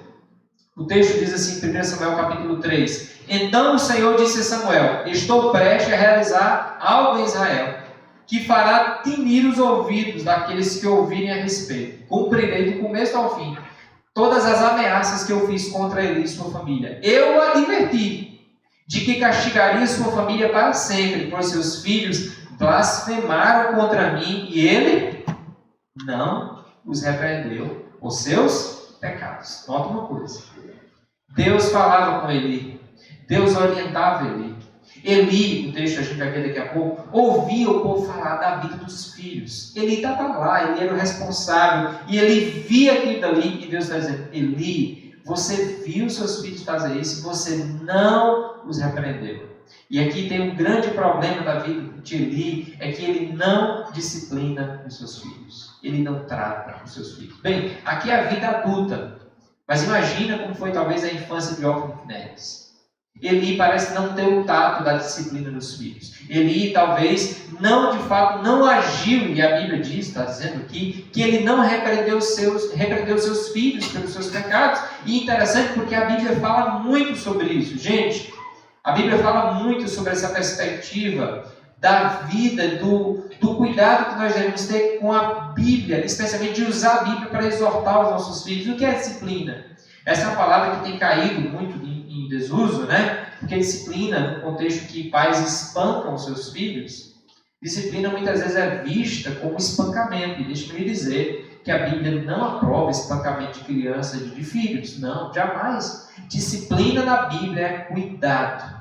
Speaker 1: o texto diz assim, em 1 Samuel capítulo 3, então o Senhor disse a Samuel, estou prestes a realizar algo em Israel, que fará tinir os ouvidos daqueles que ouvirem a respeito. Cumprirei do começo ao fim todas as ameaças que eu fiz contra ele e sua família. Eu o adverti de que castigaria sua família para sempre, pois seus filhos blasfemaram contra mim e ele não os repreendeu os seus pecados. Nota uma coisa. Deus falava com Eli. Deus orientava Eli. Eli, o texto a gente vai ver daqui a pouco, ouvia o povo falar da vida dos filhos. Eli estava lá, ele era o responsável, e ele via aquilo dali, e Deus está dizendo, Eli, você viu seus filhos fazer isso, e você não os repreendeu. E aqui tem um grande problema da vida de Eli, é que ele não disciplina os seus filhos. Ele não trata os seus filhos. Bem, aqui é a vida adulta, mas imagina como foi talvez a infância de Ofni e Finéias. Eli parece não ter o tato da disciplina dos filhos. Eli talvez de fato não agiu, e a Bíblia diz, está dizendo aqui, que ele não repreendeu seus filhos pelos seus pecados. E interessante porque a Bíblia fala muito sobre isso. Gente, a Bíblia fala muito sobre essa perspectiva da vida, do cuidado que nós devemos ter com a Bíblia, especialmente de usar a Bíblia para exortar os nossos filhos. O que é disciplina? Essa é uma palavra que tem caído muito em desuso, né? Porque disciplina, no contexto que pais espancam os seus filhos, disciplina muitas vezes é vista como espancamento. E deixe-me lhe dizer que a Bíblia não aprova espancamento de criança e de filhos. Não, jamais. Disciplina na Bíblia é cuidado.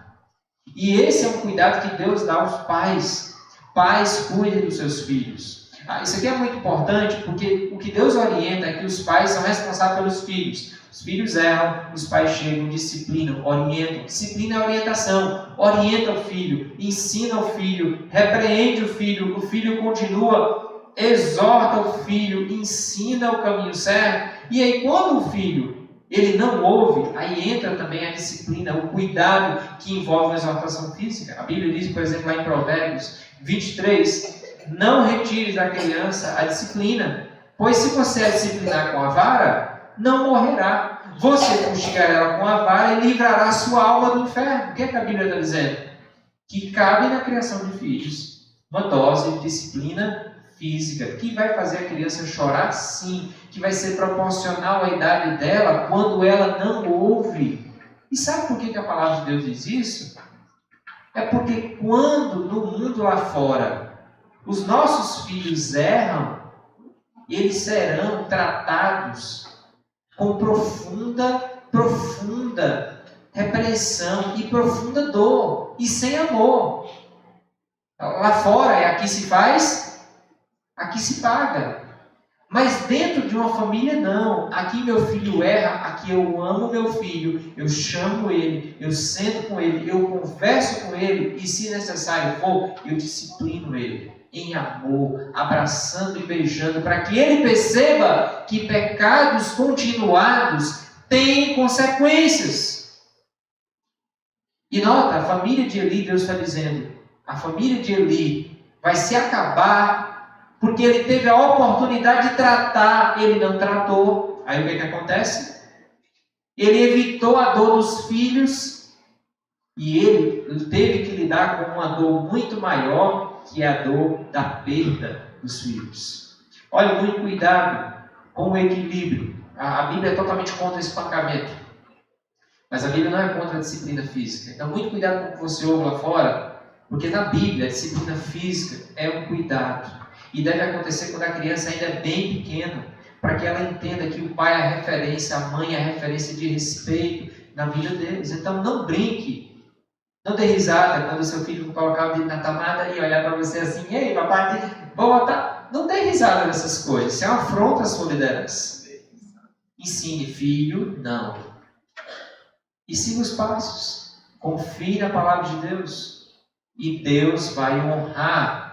Speaker 1: E esse é um cuidado que Deus dá aos pais. Pais, cuidem dos seus filhos. Isso aqui é muito importante porque o que Deus orienta é que os pais são responsáveis pelos filhos. Os filhos erram, os pais chegam, disciplinam, orientam. Disciplina é orientação. Orienta o filho, ensina o filho, repreende o filho continua, exorta o filho, ensina o caminho certo. E aí quando o filho ele não ouve, aí entra também a disciplina, o cuidado que envolve a exortação física. A Bíblia diz, por exemplo, lá em Provérbios 23, não retires da criança a disciplina, pois se você a disciplinar com a vara, não morrerá. Você fustigará ela com a vara e livrará a sua alma do inferno. O que é que a Bíblia está dizendo? Que cabe na criação de filhos uma dose de disciplina física, que vai fazer a criança chorar sim, que vai ser proporcional à idade dela quando ela não ouve. E sabe por que a palavra de Deus diz isso? É porque quando no mundo lá fora os nossos filhos erram, eles serão tratados com profunda repreensão e profunda dor e sem amor. Lá fora é aqui se faz, aqui se paga. Mas dentro de uma família, não. Aqui meu filho erra, aqui eu amo meu filho, eu chamo ele, eu sento com ele, eu converso com ele e, se necessário for, eu disciplino ele em amor, abraçando e beijando, para que ele perceba que pecados continuados têm consequências. E nota, a família de Eli, Deus está dizendo, a família de Eli vai se acabar porque ele teve a oportunidade de tratar, ele não tratou. Aí o que acontece? Ele evitou a dor dos filhos e ele teve que lidar com uma dor muito maior, que é a dor da perda dos filhos. Olha, muito cuidado com o equilíbrio. A Bíblia é totalmente contra o espancamento, mas a Bíblia não é contra a disciplina física. Então, muito cuidado com o que você ouve lá fora, porque na Bíblia a disciplina física é um cuidado. E deve acontecer quando a criança ainda é bem pequena, para que ela entenda que o pai é a referência, a mãe é a referência de respeito na vida deles. Então não brinque, não dê risada quando o seu filho colocar o dedo na tomada e olhar para você assim, ei papai, vou botar. Não dê risada nessas coisas, isso é uma afronta à sua liderança. Ensine, filho, não. E siga os passos, confie na palavra de Deus, e Deus vai honrar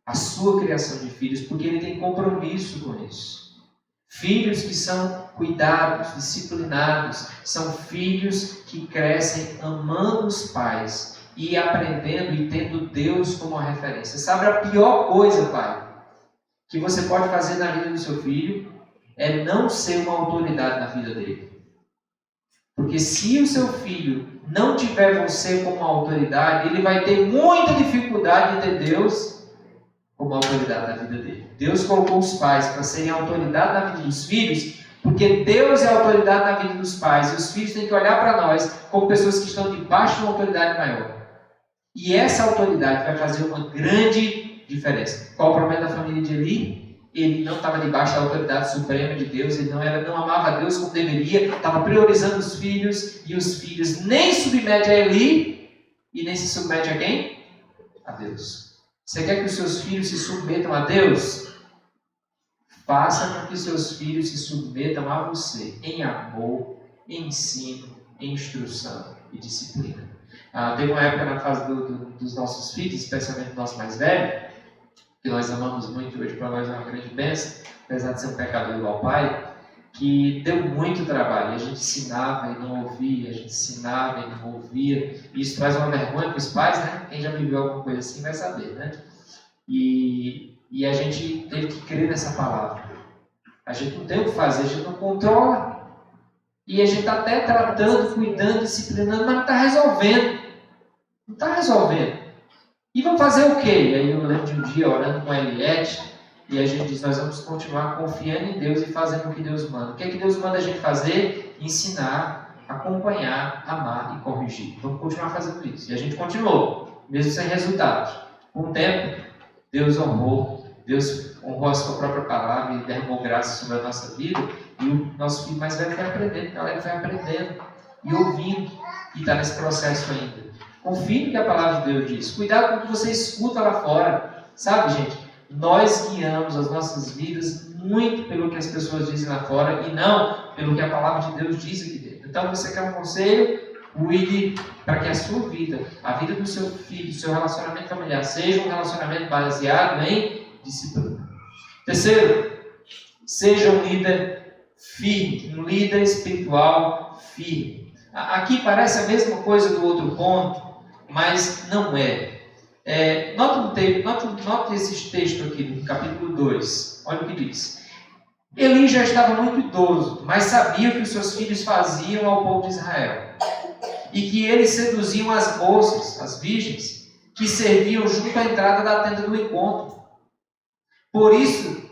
Speaker 1: a sua criação de filhos, porque Ele tem compromisso com isso. Filhos que são cuidados, disciplinados, são filhos que crescem amando os pais e aprendendo e tendo Deus como a referência. Sabe a pior coisa, pai, que você pode fazer na vida do seu filho é não ser uma autoridade na vida dele. Porque se o seu filho não tiver você como autoridade, ele vai ter muita dificuldade de ter Deus como autoridade na vida dele. Deus colocou os pais para serem autoridade na vida dos filhos, porque Deus é autoridade na vida dos pais, e os filhos têm que olhar para nós como pessoas que estão debaixo de uma autoridade maior. E essa autoridade vai fazer uma grande diferença. Qual o problema da família de Eli? Ele não estava debaixo da autoridade suprema de Deus, ele não amava a Deus como deveria, estava priorizando os filhos, e os filhos nem submetem a Eli, e nem se submetem a quem? A Deus. Você quer que os seus filhos se submetam a Deus? Faça com que seus filhos se submetam a você, em amor, em ensino, em instrução e disciplina. Teve uma época na fase dos nossos filhos, especialmente do nosso mais velho, que nós amamos muito, hoje para nós é uma grande bênção, apesar de ser um pecador igual ao pai, que deu muito trabalho. A gente ensinava e não ouvia, a gente ensinava e não ouvia. E isso traz uma vergonha para os pais, né? Quem já viveu alguma coisa assim vai saber, né? E a gente teve que crer nessa palavra. A gente não tem o que fazer, a gente não controla. E a gente está até tratando, cuidando, disciplinando, mas não está resolvendo. Não está resolvendo. E vamos fazer o quê? E aí eu lembro de um dia orando com a Eliette, e a gente diz, nós vamos continuar confiando em Deus e fazendo o que Deus manda. O que é que Deus manda a gente fazer? Ensinar, acompanhar, amar e corrigir. Vamos continuar fazendo isso. E a gente continuou, mesmo sem resultados. Com o tempo, Deus honrou a sua própria palavra e derramou graça sobre a nossa vida. E o nosso filho mais velho foi aprendendo, a galera foi aprendendo e ouvindo. E está nesse processo ainda. Confie no que a palavra de Deus diz. Cuidado com o que você escuta lá fora. Sabe, gente? Nós guiamos as nossas vidas muito pelo que as pessoas dizem lá fora e não pelo que a palavra de Deus diz aqui dentro. Então, você quer um conselho? Cuide para que a sua vida, a vida do seu filho, do seu relacionamento familiar, seja um relacionamento baseado em disciplina. Terceiro, seja um líder firme, um líder espiritual firme. Aqui parece a mesma coisa do outro ponto, mas não é. Note esse texto aqui, no capítulo 2. Olha o que diz. Eli já estava muito idoso, mas sabia o que os seus filhos faziam ao povo de Israel. E que eles seduziam as moças, as virgens, que serviam junto à entrada da tenda do encontro. Por isso,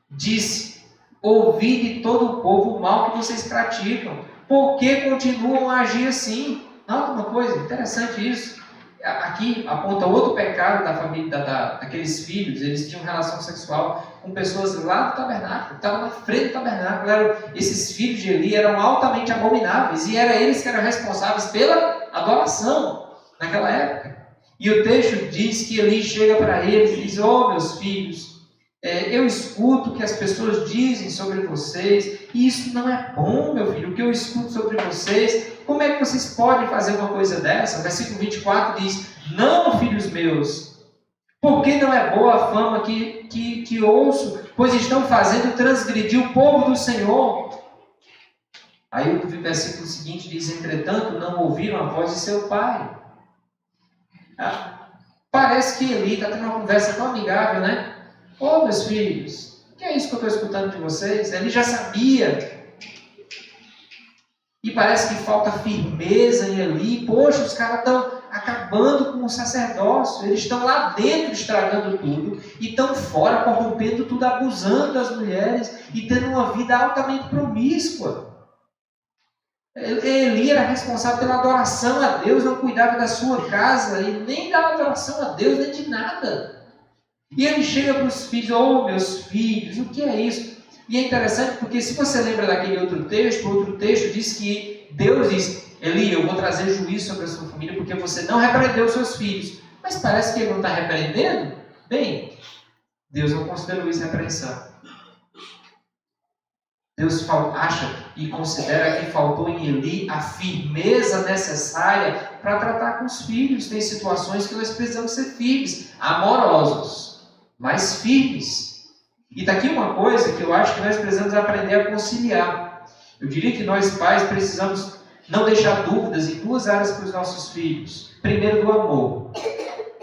Speaker 1: disse, ouvi de todo o povo o mal que vocês praticam. Por que continuam a agir assim? Nota uma coisa, interessante isso. Aqui aponta outro pecado da família, daqueles filhos. Eles tinham relação sexual com pessoas lá do tabernáculo, estavam na frente do tabernáculo. Esses filhos de Eli eram altamente abomináveis e eram eles que eram responsáveis pela adoração naquela época. E o texto diz que Eli chega para eles e diz, meus filhos, Eu escuto o que as pessoas dizem sobre vocês, e isso não é bom, meu filho, o que eu escuto sobre vocês. Como é que vocês podem fazer uma coisa dessa? O versículo 24 diz: não, filhos meus, porque não é boa a fama que ouço, pois estão fazendo transgredir o povo do Senhor. Aí o versículo seguinte diz: entretanto, não ouviram a voz de seu pai. Parece que Eli está tendo uma conversa tão amigável, né? Ô, meus filhos, o que é isso que eu estou escutando de vocês? Ele já sabia. E parece que falta firmeza em Eli. Poxa, os caras estão acabando com o sacerdócio. Eles estão lá dentro estragando tudo. E estão fora corrompendo tudo, abusando das mulheres e tendo uma vida altamente promíscua. Eli era responsável pela adoração a Deus, não cuidava da sua casa e nem da adoração a Deus, nem de nada. E ele chega para os filhos: oh, meus filhos, o que é isso? E é interessante porque se você lembra daquele outro texto diz que Deus diz: Eli, eu vou trazer juízo sobre a sua família porque você não repreendeu os seus filhos. Mas parece que ele não está repreendendo? Bem, Deus não considerou isso repreensão. Deus acha e considera que faltou em Eli a firmeza necessária para tratar com os filhos. Tem situações que nós precisamos ser firmes, amorosos, mas firmes. E está aqui uma coisa que eu acho que nós precisamos aprender a conciliar. Eu diria que nós pais precisamos não deixar dúvidas em duas áreas para os nossos filhos. Primeiro, do amor.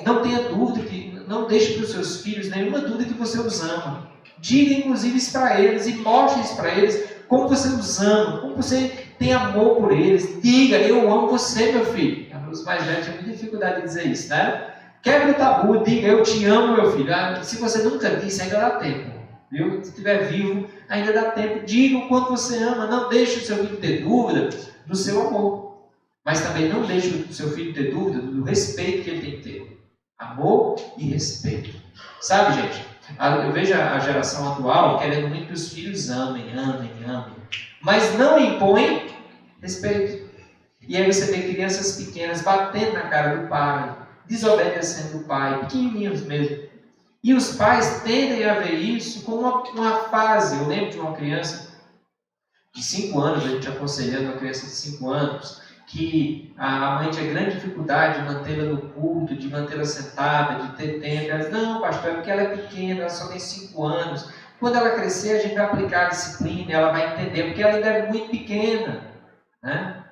Speaker 1: Não tenha dúvida, não deixe para os seus filhos nenhuma dúvida que você os ama. Diga inclusive isso para eles e mostre isso para eles, como você os ama, como você tem amor por eles. Diga: eu amo você, meu filho. Os mais velhos têm muita dificuldade de dizer isso, né? Quebre o tabu, diga: eu te amo, meu filho. Se você nunca disse, ainda dá tempo, viu? Se estiver vivo, ainda dá tempo. Diga o quanto você ama. Não deixe o seu filho ter dúvida do seu amor, mas também não deixe o seu filho ter dúvida do respeito que ele tem que ter. Amor e respeito. Sabe, gente? Eu vejo a geração atual querendo muito que os filhos amem, mas não impõem respeito. E aí você vê crianças pequenas batendo na cara do pai, desobedecendo o pai, pequenininhos mesmo. E os pais tendem a ver isso como uma fase. Eu lembro de uma criança de 5 anos, a gente aconselhando uma criança de 5 anos, que a mãe tinha grande dificuldade de mantê-la no culto, de mantê-la sentada, de ter tempo. Ela disse: não, pastor, é porque ela é pequena, ela só tem 5 anos. Quando ela crescer, a gente vai aplicar a disciplina, ela vai entender, porque ela ainda é muito pequena, né?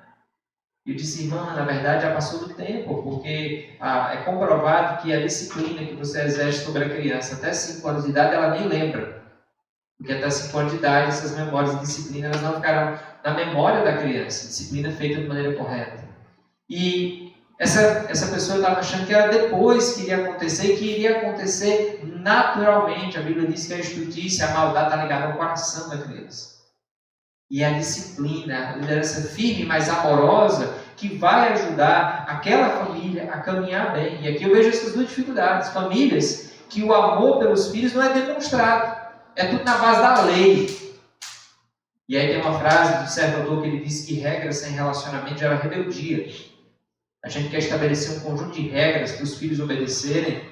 Speaker 1: Eu disse: irmã, na verdade já passou do tempo, porque é comprovado que a disciplina que você exerce sobre a criança até 5 anos de idade, ela nem lembra. Porque até 5 anos de idade, essas memórias de disciplina elas não ficarão na memória da criança. Disciplina feita de maneira correta. E essa pessoa estava achando que era depois que iria acontecer, e que iria acontecer naturalmente. A Bíblia diz que a estultícia, a maldade está ligada ao coração da criança. E a disciplina, a liderança firme, mas amorosa, que vai ajudar aquela família a caminhar bem. E aqui eu vejo essas duas dificuldades. Famílias que o amor pelos filhos não é demonstrado. É tudo na base da lei. E aí tem uma frase do certo autor que ele diz que regras sem relacionamento gera rebeldia. A gente quer estabelecer um conjunto de regras para os filhos obedecerem,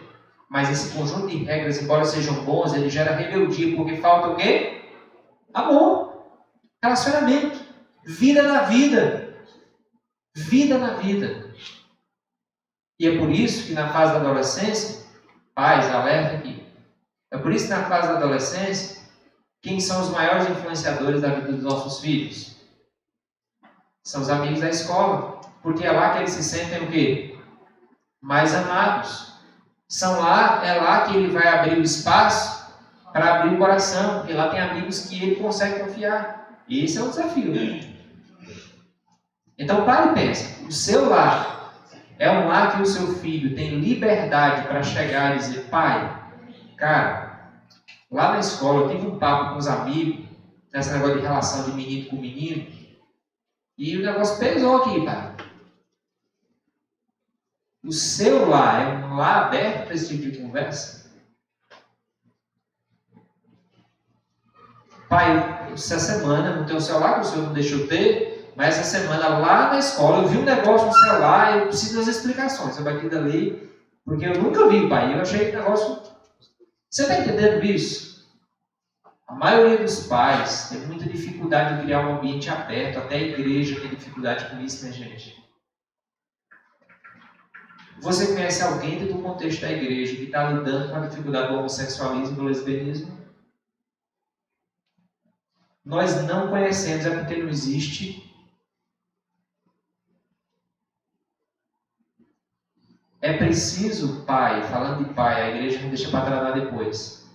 Speaker 1: mas esse conjunto de regras, embora sejam bons, ele gera rebeldia, porque falta o quê? Amor, relacionamento, vida na vida. Vida na vida. E é por isso que na fase da adolescência, pais, alerta aqui, é por isso que na fase da adolescência, quem são os maiores influenciadores da vida dos nossos filhos? São os amigos da escola. Porque é lá que eles se sentem o quê? Mais amados. É lá que ele vai abrir o espaço para abrir o coração. Porque lá tem amigos que ele consegue confiar. Esse é o desafio. Então pare e pense. O seu lar é um lar que o seu filho tem liberdade para chegar e dizer: pai, cara, lá na escola eu tive um papo com os amigos, nesse negócio de relação de menino com menino, e o negócio pesou aqui, pai. O seu lar é um lar aberto para esse tipo de conversa? Pai, essa semana, não tem o celular que o senhor não deixou ter, mas essa semana lá na escola eu vi um negócio no celular e eu preciso das explicações sobre aquilo dali, porque eu nunca vi, pai. Eu achei que o negócio Você está entendendo isso? A maioria dos pais tem muita dificuldade de criar um ambiente aberto. Até a igreja tem dificuldade com isso, minha gente. Você conhece alguém dentro do contexto da igreja que está lidando com a dificuldade do homossexualismo e do lesbianismo? Nós não conhecemos, é porque não existe. É preciso, pai, falando de pai, a igreja não deixa para tratar depois.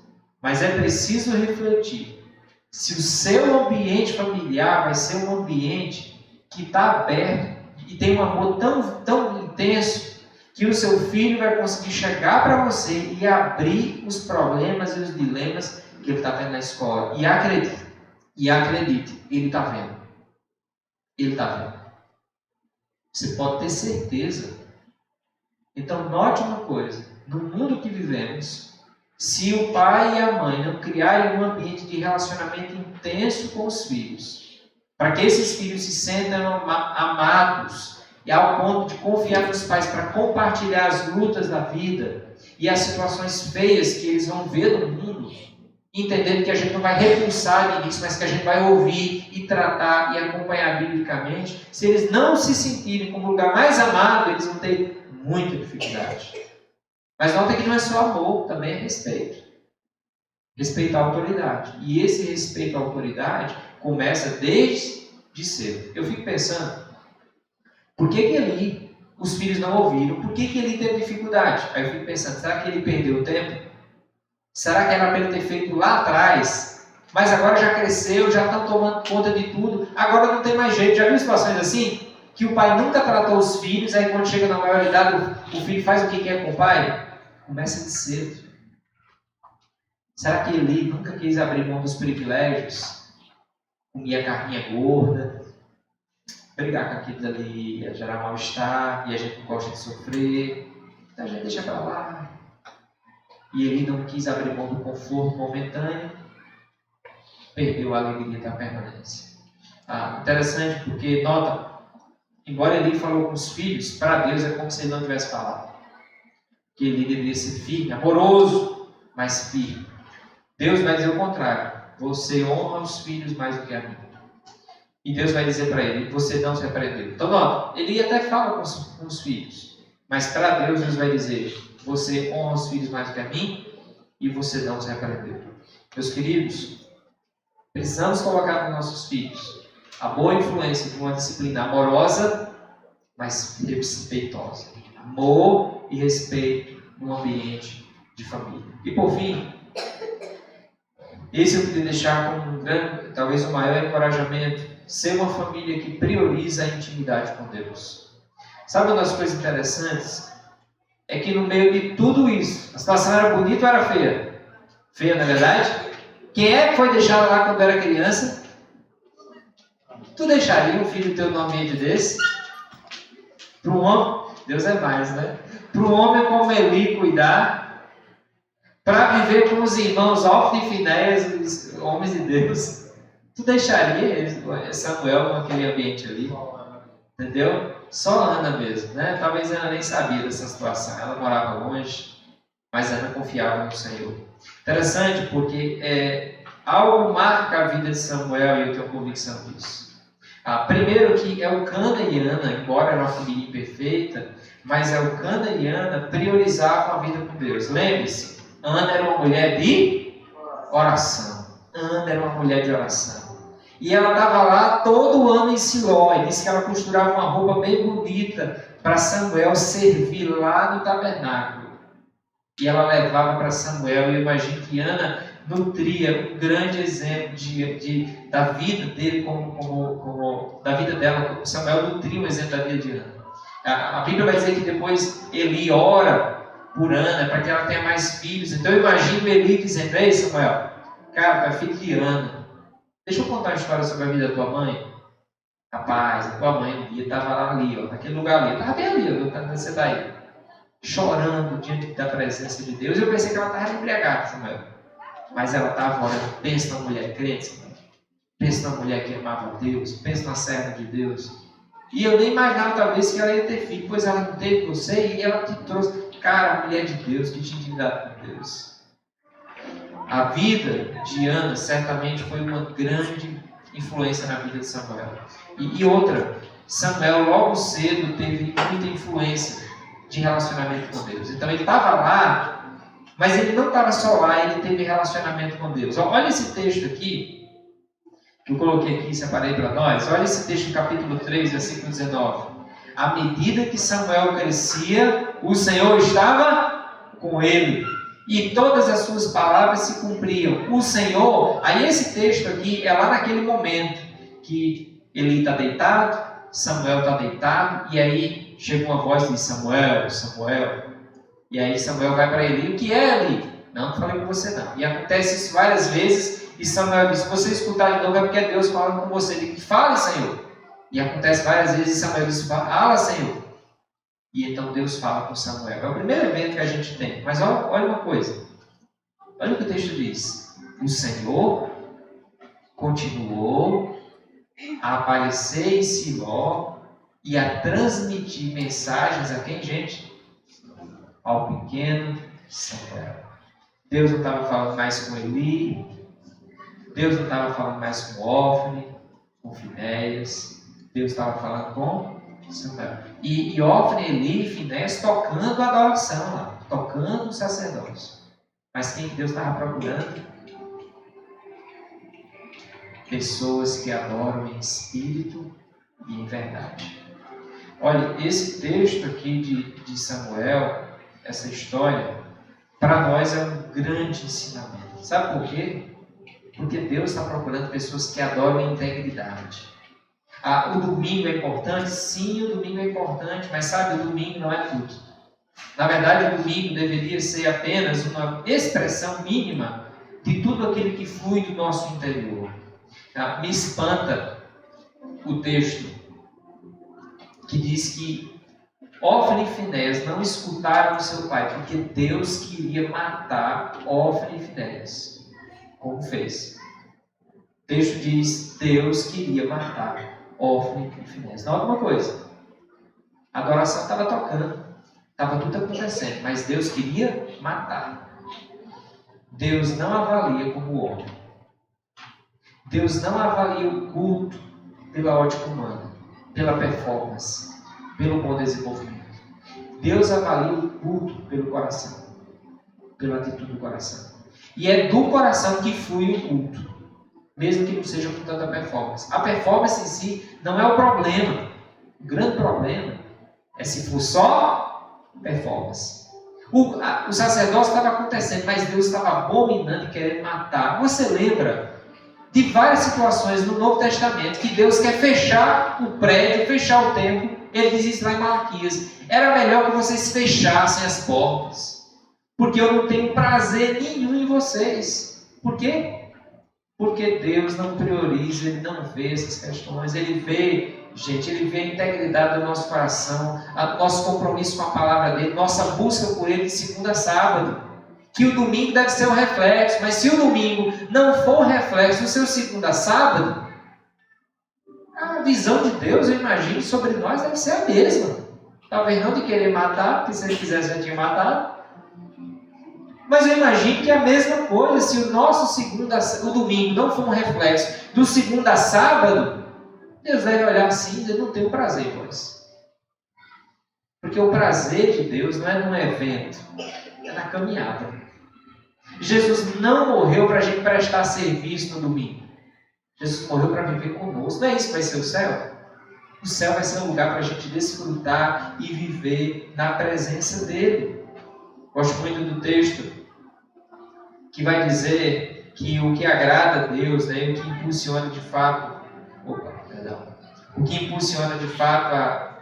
Speaker 1: Mas é preciso refletir se o seu ambiente familiar vai ser um ambiente que está aberto e tem um amor tão intenso que o seu filho vai conseguir chegar para você e abrir os problemas e os dilemas que ele está vendo na escola. E acredite, ele está vendo. Ele está vendo. Você pode ter certeza. Então, note uma coisa. No mundo que vivemos, se o pai e a mãe não criarem um ambiente de relacionamento intenso com os filhos, para que esses filhos se sintam amados e ao ponto de confiar nos pais para compartilhar as lutas da vida e as situações feias que eles vão ver no mundo, entendendo que a gente não vai repulsar nisso, mas que a gente vai ouvir e tratar e acompanhar biblicamente, se eles não se sentirem como o lugar mais amado, eles vão ter muita dificuldade. Mas nota que não é só amor, também é respeito. Respeito à autoridade. E esse respeito à autoridade começa desde cedo. Eu fico pensando, por que ali os filhos não ouviram? Por que ele teve dificuldade? Aí eu fico pensando, será que ele perdeu o tempo? Será que era para ele ter feito lá atrás? Mas agora já cresceu, já estão tomando conta de tudo, agora não tem mais jeito. Já viu situações assim? Que o pai nunca tratou os filhos, aí quando chega na maioridade, o filho faz o que quer com o pai? Começa de cedo. Será que Eli nunca quis abrir mão dos privilégios? Comia carninha gorda, brigar com aquilo ali ia gerar mal-estar, e a gente não gosta de sofrer, então a gente deixa para lá. E Eli não quis abrir mão do conforto momentâneo, perdeu a alegria da permanência. Interessante porque, nota, embora Eli falou com os filhos, para Deus é como se ele não tivesse falado. Que Eli deveria ser firme, amoroso, mas firme. Deus vai dizer o contrário. Você honra os filhos mais do que a mim. E Deus vai dizer para ele, você não se repreendeu. Então, nota, Eli até fala com os filhos. Mas para Deus, Deus vai dizer, você honra os filhos mais do que a mim e você não se repreendeu. Meus queridos, precisamos colocar nos nossos filhos a boa influência de uma disciplina amorosa, mas respeitosa. Amor e respeito no ambiente de família. E por fim, esse eu queria deixar como um grande, talvez o maior encorajamento, ser uma família que prioriza a intimidade com Deus. Sabe uma das coisas interessantes? É que no meio de tudo isso, a situação era bonita ou era feia? Feia, não é verdade? Quem é que foi deixado lá quando era criança? Tu deixaria um filho teu num ambiente desse? Para um homem, Deus é mais, né? Para um homem como Eli cuidar, para viver com os irmãos Ofni e Finéias, os homens de Deus, tu deixaria Samuel naquele ambiente ali? Entendeu? Só Ana mesmo, né? Talvez Ana nem sabia dessa situação, ela morava longe, mas Ana confiava no Senhor. Interessante porque algo marca a vida de Samuel e eu tenho convicção disso. Primeiro que Elcana e Ana, embora era uma família imperfeita, mas Elcana e Ana priorizavam a vida com Deus. Lembre-se, Ana era uma mulher de oração. Ana era uma mulher de oração. E ela estava lá todo ano em Siló, e disse que ela costurava uma roupa bem bonita para Samuel servir lá no tabernáculo. E ela levava para Samuel, e eu imagino que Ana nutria um grande exemplo da vida dele, da vida dela. Samuel nutria um exemplo da vida de Ana. A Bíblia vai dizer que depois Eli ora por Ana, para que ela tenha mais filhos. Então eu imagino Eli dizendo, ei Samuel, cara, tu é filho de Ana. Deixa eu contar uma história sobre a vida da tua mãe. Rapaz, a tua mãe um dia estava ali, ó, naquele lugar ali. Estava bem ali, ó, você está aí. Chorando diante da presença de Deus. Eu pensei que ela estava embriagada, Samuel. Mas ela estava orando. Pensa na mulher crente, Samuel. Pensa na mulher que amava Deus. Pensa na serva de Deus. E eu nem imaginava, talvez, que ela ia ter filho. Pois ela não teve você e ela te trouxe. Cara, a mulher de Deus, que tinha intimidade com Deus. A vida de Ana certamente foi uma grande influência na vida de Samuel. E outra, Samuel logo cedo teve muita influência de relacionamento com Deus. Então ele estava lá, mas ele não estava só lá, ele teve relacionamento com Deus. Olha esse texto aqui, que eu coloquei aqui, separei para nós. Olha esse texto, capítulo 3, versículo 19. À medida que Samuel crescia, o Senhor estava com ele, e todas as suas palavras se cumpriam. O Senhor, aí esse texto aqui é lá naquele momento que Eli está deitado, Samuel está deitado, e aí chega uma voz de Samuel, Samuel. E aí Samuel vai para Eli: o que é, Eli? Não falei com você não. E acontece isso várias vezes, e Samuel diz: se você escutar de novo é porque é Deus falando com você. Ele diz: fale, Senhor. E acontece várias vezes, e Samuel diz: fala, Senhor. E então Deus fala com Samuel. É o primeiro evento que a gente tem. Mas olha uma coisa. Olha o que o texto diz. O Senhor continuou a aparecer em Siló e a transmitir mensagens a quem, gente? Ao pequeno Samuel. Deus não estava falando mais com Eli. Deus não estava falando mais com Ofni, com Finéias. Deus estava falando com Samuel. E Ofni, Eli e Finéias tocando a adoração lá, tocando o sacerdócio. Mas quem Deus estava procurando? Pessoas que adoram em espírito e em verdade. Olha, esse texto aqui de Samuel, essa história, para nós é um grande ensinamento. Sabe por quê? Porque Deus está procurando pessoas que adoram em integridade. O domingo é importante? Sim, o domingo é importante, mas sabe, o domingo não é tudo. Na verdade, o domingo deveria ser apenas uma expressão mínima de tudo aquilo que flui do nosso interior. Me espanta o texto que diz que Ofni e Finéias não escutaram o seu pai, porque Deus queria matar Ofni e Finéias, como fez. O texto diz: Deus queria matar Ofni e Finéias. Não, alguma coisa. A adoração estava tocando, estava tudo acontecendo, mas Deus queria matar. Deus não avalia como homem. Deus não avalia o culto pela ótica humana, pela performance, pelo bom desenvolvimento. Deus avalia o culto pelo coração, pela atitude do coração. E é do coração que flui o culto, mesmo que não seja com tanta performance. A performance em si não é o problema. O grande problema é se for só performance. O sacerdócio estava acontecendo, mas Deus estava abominando e querendo matar. Você lembra de várias situações no Novo Testamento que Deus quer fechar o prédio, fechar o templo? Ele diz isso lá em Malaquias: era melhor que vocês fechassem as portas, porque eu não tenho prazer nenhum em vocês. Por quê? Porque Deus não prioriza, Ele não vê essas questões. Ele vê, gente, Ele vê a integridade do nosso coração, nosso compromisso com a palavra dEle, nossa busca por Ele de segunda a sábado. Que o domingo deve ser um reflexo, mas se o domingo não for reflexo do seu segunda a sábado, a visão de Deus, eu imagino, sobre nós deve ser a mesma. Talvez não de querer matar, porque se Ele quisesse já tinha matado. Mas eu imagino que é a mesma coisa. Se o nosso o domingo não for um reflexo do segunda a sábado, Deus deve olhar assim e dizer: não tenho prazer em vós. Porque o prazer de Deus não é num evento, é na caminhada. Jesus não morreu para a gente prestar serviço no domingo. Jesus morreu para viver conosco. Não é isso que vai ser o céu? O céu vai ser um lugar para a gente desfrutar e viver na presença dEle. Gosto muito do texto que vai dizer que o que agrada a Deus, né, o que impulsiona de fato, o que impulsiona de fato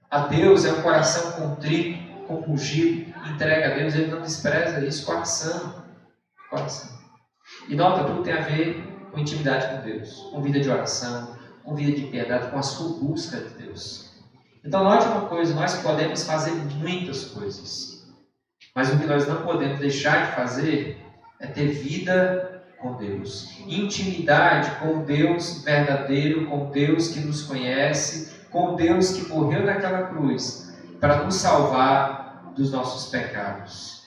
Speaker 1: a Deus é um coração contrito, compungido, entrega a Deus. Ele não despreza isso, coração. E nota, tudo tem a ver com intimidade com Deus, com vida de oração, com vida de piedade, com a sua busca de Deus. Então, note uma coisa: nós podemos fazer muitas coisas, mas o que nós não podemos deixar de fazer é ter vida com Deus, intimidade com Deus verdadeiro, com Deus que nos conhece, com Deus que morreu naquela cruz para nos salvar dos nossos pecados.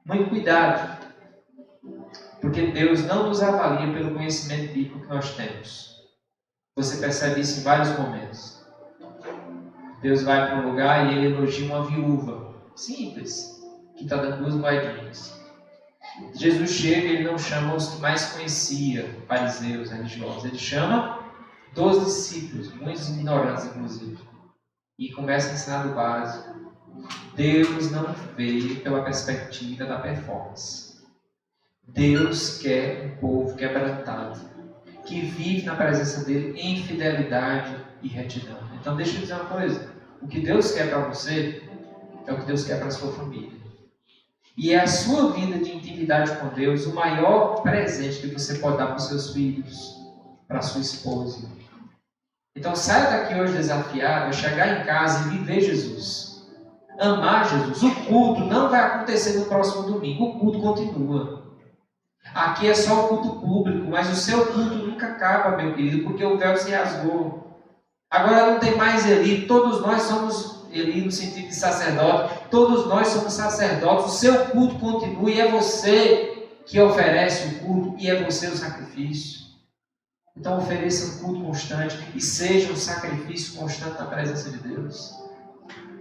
Speaker 1: Muito cuidado Porque Deus não nos avalia pelo conhecimento bíblico que nós temos. Você percebe isso em vários momentos. Deus vai para um lugar e ele elogia uma viúva simples, que está dando 2 moedinhas. Jesus chega e ele não chama os que mais conhecia, fariseus, religiosos. Ele chama 12 discípulos, muitos ignorantes inclusive. E começa a ensinar do básico. Deus não vê pela perspectiva da performance. Deus quer um povo quebrantado, que vive na presença dele em fidelidade e retidão. Então deixa eu dizer uma coisa. O que Deus quer para você é o que Deus quer para a sua família. E é a sua vida de intimidade com Deus o maior presente que você pode dar para os seus filhos, para a sua esposa. Então saia daqui hoje desafiado a chegar em casa e viver Jesus. Amar Jesus. O culto não vai acontecer no próximo domingo. O culto continua. Aqui é só o culto público, mas o seu culto nunca acaba, meu querido, porque o véu se rasgou. Agora não tem mais Eli. Todos nós somos Eli no sentido de sacerdote. Todos nós somos sacerdotes. O seu culto continua e é você que oferece o culto e é você o sacrifício. Então ofereça um culto constante e seja um sacrifício constante na presença de Deus.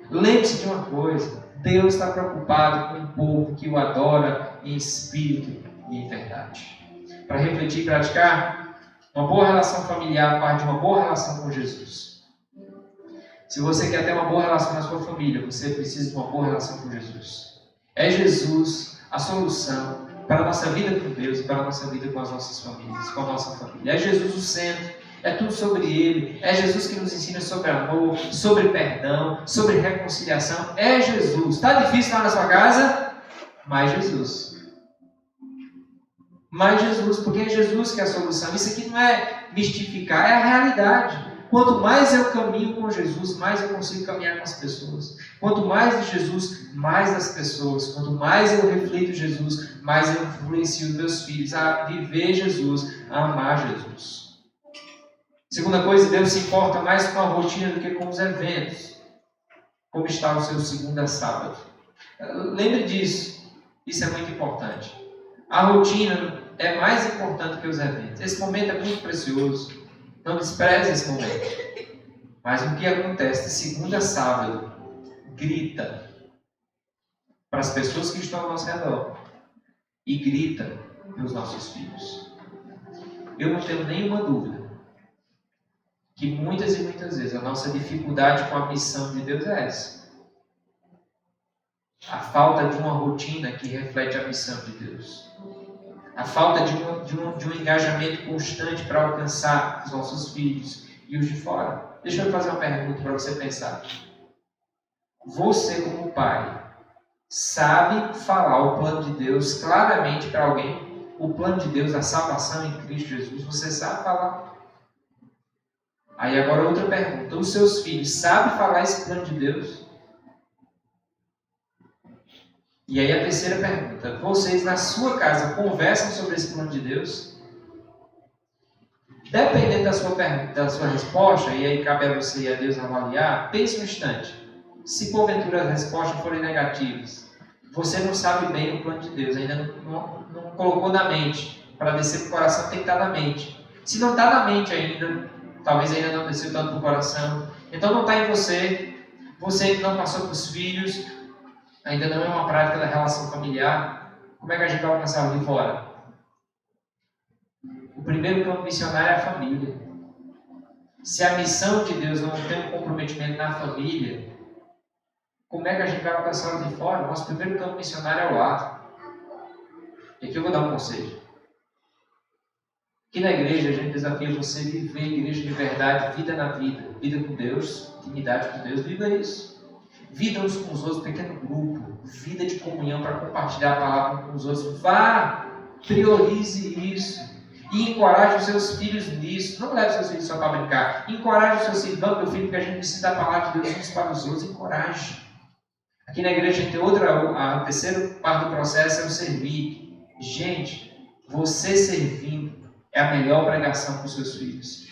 Speaker 1: Lembre-se de uma coisa, Deus está preocupado com um povo que o adora em espírito e em verdade. Para refletir e praticar, uma boa relação familiar parte de uma boa relação com Jesus. Se você quer ter uma boa relação na sua família, você precisa de uma boa relação com Jesus. É Jesus a solução para a nossa vida com Deus e para a nossa vida com as nossas famílias, com a nossa família. É Jesus o centro, é tudo sobre Ele. É Jesus que nos ensina sobre amor, sobre perdão, sobre reconciliação. É Jesus. Está difícil estar na sua casa? Mais Jesus. Mais Jesus, porque é Jesus que é a solução. Isso aqui não é mistificar, é a realidade. Quanto mais eu caminho com Jesus, mais eu consigo caminhar com as pessoas. Quanto mais de Jesus, mais das pessoas. Quanto mais eu reflito Jesus, mais eu influencio os meus filhos a viver Jesus, a amar Jesus. Segunda coisa, Deus se importa mais com a rotina do que com os eventos. Como está o seu segunda a sábado. Lembre disso. Isso é muito importante. A rotina é mais importante que os eventos. Esse momento é muito precioso. Não despreze esse momento. Mas o que acontece de segunda a sábado grita para as pessoas que estão ao nosso redor e grita para os nossos filhos. Eu não tenho nenhuma dúvida que muitas e muitas vezes a nossa dificuldade com a missão de Deus é essa. A falta de uma rotina que reflete a missão de Deus. A falta de um engajamento constante para alcançar os nossos filhos e os de fora. Deixa eu fazer uma pergunta para você pensar. Você, como pai, sabe falar o plano de Deus claramente para alguém? O plano de Deus, a salvação em Cristo Jesus, você sabe falar? Aí agora outra pergunta. Os seus filhos sabem falar esse plano de Deus? E aí a terceira pergunta. Vocês na sua casa conversam sobre esse plano de Deus? Dependendo da sua resposta, e aí cabe a você e a Deus avaliar, pense um instante. Se porventura as respostas forem negativas, você não sabe bem o plano de Deus, ainda não colocou na mente. Para descer para o coração tem que estar na mente. Se não está na mente ainda, talvez ainda não desceu tanto para o coração, então não está em você, você não passou para os filhos, ainda não é uma prática da relação familiar, como é que a gente vai alcançar o de fora? O primeiro campo missionário é a família. Se a missão de Deus não tem um comprometimento na família, como é que a gente vai alcançar o de fora? O nosso primeiro campo missionário é o lar. E aqui eu vou dar um conselho. Aqui na igreja a gente desafia você a viver a igreja de verdade, vida na vida. Vida com Deus, intimidade com Deus, viva isso. Vida uns com os outros, pequeno grupo, vida de comunhão para compartilhar a palavra com os outros. Vá, priorize isso. E encoraje os seus filhos nisso. Não leve os seus filhos só para brincar. Encoraje os seus filhos. Vamos, meu filho, porque a gente precisa da palavra de Deus uns para os outros. Encoraje. Aqui na igreja a gente tem a terceira parte do processo é o servir. Gente, você servindo é a melhor pregação para os seus filhos.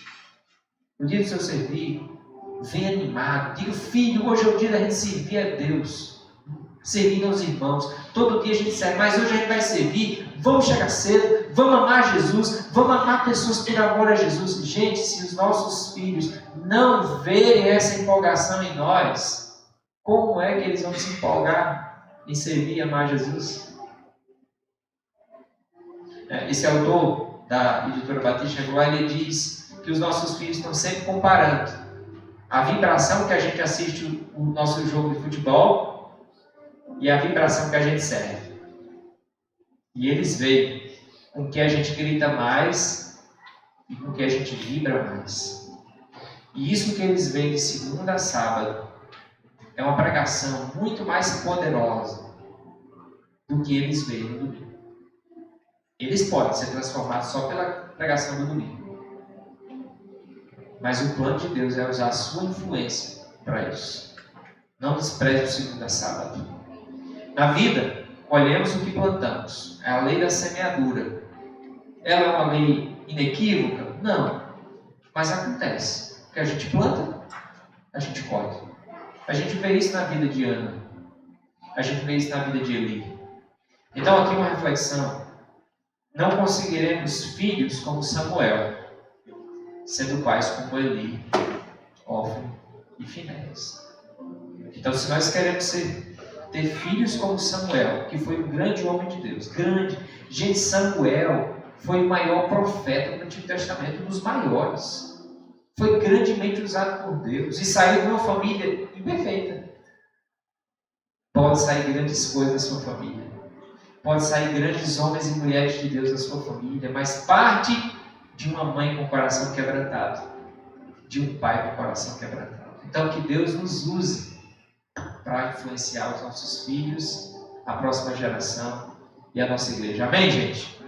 Speaker 1: No dia do seu servir, venha animado. Diga, filho, hoje é o dia da gente servir a Deus. servindo aos irmãos. Todo dia a gente serve, mas hoje a gente vai servir. Vamos chegar cedo, vamos amar Jesus, vamos amar pessoas por amor a Jesus. Gente, se os nossos filhos não verem essa empolgação em nós, como é que eles vão se empolgar em servir e amar Jesus? Esse autor da editora Batista Regular, ele diz que os nossos filhos estão sempre comparando a vibração que a gente assiste o nosso jogo de futebol e a vibração que a gente serve. E eles veem com que a gente grita mais e com que a gente vibra mais. E isso que eles veem de segunda a sábado é uma pregação muito mais poderosa do que eles veem no domingo. Eles podem ser transformados só pela pregação do domingo. Mas o plano de Deus é usar a sua influência para isso. Não despreze o segunda a sábado. Na vida, colhemos o que plantamos. É a lei da semeadura. Ela é uma lei inequívoca? Não. Mas acontece. O que a gente planta, a gente colhe. A gente vê isso na vida de Ana. A gente vê isso na vida de Eli. Então aqui uma reflexão. Não conseguiremos filhos como Samuel, sendo pais como Eli, Hófni e Finéias. Então, se nós queremos ter filhos como Samuel, que foi um grande homem de Deus, grande. Gente, Samuel foi o maior profeta do Antigo Testamento, um dos maiores. Foi grandemente usado por Deus e saiu de uma família imperfeita. Pode sair grandes coisas da sua família. Pode sair grandes homens e mulheres de Deus da sua família, mas parte de uma mãe com o coração quebrantado, de um pai com o coração quebrantado. Então, que Deus nos use para influenciar os nossos filhos, a próxima geração e a nossa igreja. Amém, gente?